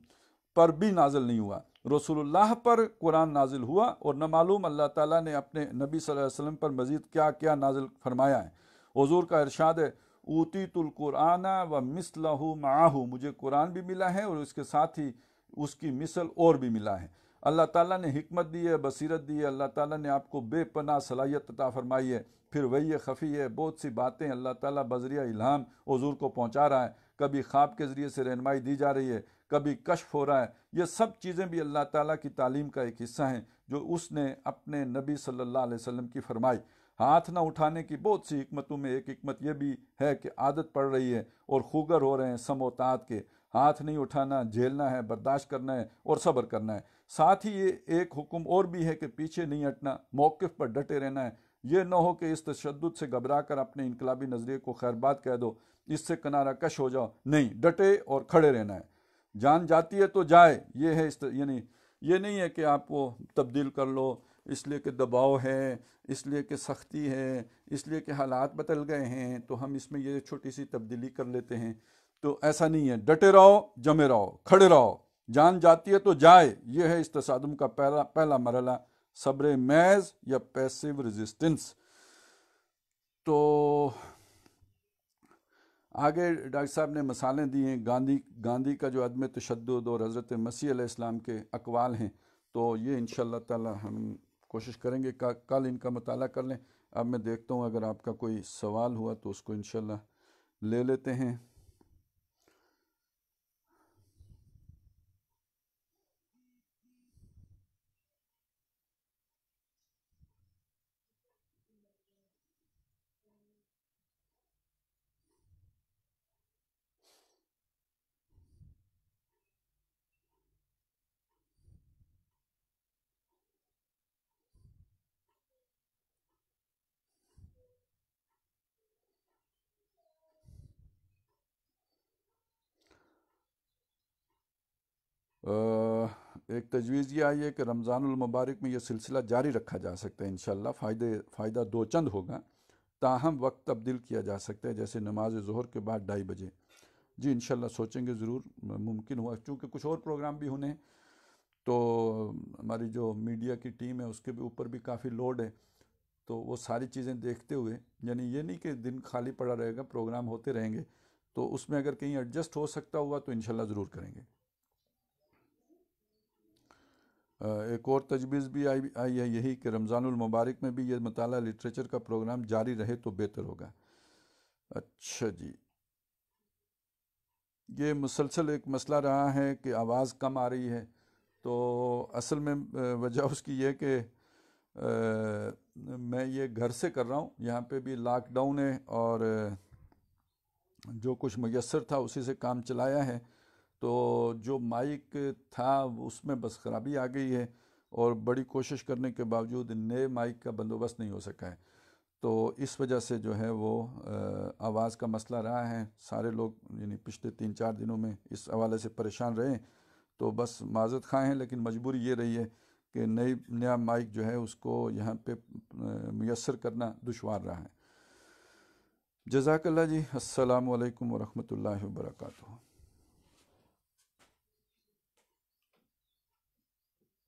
پر بھی نازل نہیں ہوا۔ رسول اللہ پر قرآن نازل ہوا، اور نہ معلوم اللہ تعالیٰ نے اپنے نبی صلی اللہ علیہ وسلم پر مزید کیا کیا نازل فرمایا ہے۔ حضور کا ارشاد ہے، اوتیت القرآن و مثلہ معہ، مجھے قرآن بھی ملا ہے اور اس کے ساتھ ہی اس کی مثل اور بھی ملا ہے۔ اللہ تعالیٰ نے حکمت دی ہے، بصیرت دی ہے، اللہ تعالیٰ نے آپ کو بے پناہ صلاحیت عطا فرمائی ہے۔ پھر وہی خفی ہے، بہت سی باتیں اللہ تعالیٰ بذریعہ الہام حضور کو پہنچا رہا ہے، کبھی خواب کے ذریعے سے رہنمائی دی جا رہی ہے، کبھی کشف ہو رہا ہے۔ یہ سب چیزیں بھی اللہ تعالیٰ کی تعلیم کا ایک حصہ ہیں جو اس نے اپنے نبی صلی اللہ علیہ وسلم کی فرمائی۔ ہاتھ نہ اٹھانے کی بہت سی حکمتوں میں ایک حکمت یہ بھی ہے کہ عادت پڑ رہی ہے اور خوگر ہو رہے ہیں سم و طاعت کے، ہاتھ نہیں اٹھانا، جھیلنا ہے، برداشت کرنا ہے اور صبر کرنا ہے۔ ساتھ ہی یہ ایک حکم اور بھی ہے کہ پیچھے نہیں ہٹنا، موقف پر ڈٹے رہنا ہے۔ یہ نہ ہو کہ اس تشدد سے گھبرا کر اپنے انقلابی نظریے کو خیر بات کہہ دو، اس سے کنارہ کش ہو جاؤ، نہیں، ڈٹے اور کھڑے رہنا ہے۔ جان جاتی ہے تو جائے، یہ ہے یعنی یہ نہیں ہے کہ آپ کو تبدیل کر لو اس لیے کہ دباؤ ہے، اس لیے کہ سختی ہے، اس لیے کہ حالات بدل گئے ہیں تو ہم اس میں یہ چھوٹی سی تبدیلی کر لیتے ہیں، تو ایسا نہیں ہے۔ ڈٹے رہو، جمے رہو، کھڑے رہو، جان جاتی ہے تو جائے، یہ ہے اس تصادم کا پہلا مرحلہ، صبر محض یا پیسیو ریزسٹنس۔ تو آگے ڈاکٹر صاحب نے مثالیں دی ہیں گاندھی کا جو عدم تشدد اور حضرت مسیح علیہ السلام کے اقوال ہیں، تو یہ انشاءاللہ تعالی ہم کوشش کریں گے کل ان کا مطالعہ کر لیں۔ اب میں دیکھتا ہوں اگر آپ کا کوئی سوال ہوا تو اس کو انشاءاللہ لے لیتے ہیں۔ ایک تجویز یہ آئی ہے کہ رمضان المبارک میں یہ سلسلہ جاری رکھا جا سکتا ہے انشاءاللہ، فائدہ دو چند ہوگا، تاہم وقت تبدیل کیا جا سکتا ہے، جیسے نماز ظہر کے بعد 2:30 بجے۔ جی انشاءاللہ سوچیں گے ضرور، ممکن ہوا چونکہ کچھ اور پروگرام بھی ہونے ہیں، تو ہماری جو میڈیا کی ٹیم ہے اس کے بھی اوپر بھی کافی لوڈ ہے، تو وہ ساری چیزیں دیکھتے ہوئے، یعنی یہ نہیں کہ دن خالی پڑا رہے گا، پروگرام ہوتے رہیں گے، تو اس میں اگر کہیں ایڈجسٹ ہو سکتا ہوا تو انشاءاللہ ضرور کریں گے۔ ایک اور تجویز بھی آئی ہے یہی کہ رمضان المبارک میں بھی یہ مطالعہ لٹریچر کا پروگرام جاری رہے تو بہتر ہوگا۔ اچھا جی، یہ مسلسل ایک مسئلہ رہا ہے کہ آواز کم آ رہی ہے، تو اصل میں وجہ اس کی یہ کہ میں یہ گھر سے کر رہا ہوں، یہاں پہ بھی لاک ڈاؤن ہے، اور جو کچھ میسر تھا اسی سے کام چلایا ہے، تو جو مائک تھا اس میں بس خرابی آ گئی ہے، اور بڑی کوشش کرنے کے باوجود نئے مائک کا بندوبست نہیں ہو سکا ہے، تو اس وجہ سے جو ہے وہ آواز کا مسئلہ رہا ہے، سارے لوگ یعنی پچھلے 3-4 دنوں میں اس حوالے سے پریشان رہے، تو بس معذرت خواہ ہیں، لیکن مجبوری یہ رہی ہے کہ نیا مائک جو ہے اس کو یہاں پہ میسر کرنا دشوار رہا ہے۔ جزاک اللہ جی، السلام علیکم ورحمۃ اللہ وبرکاتہ۔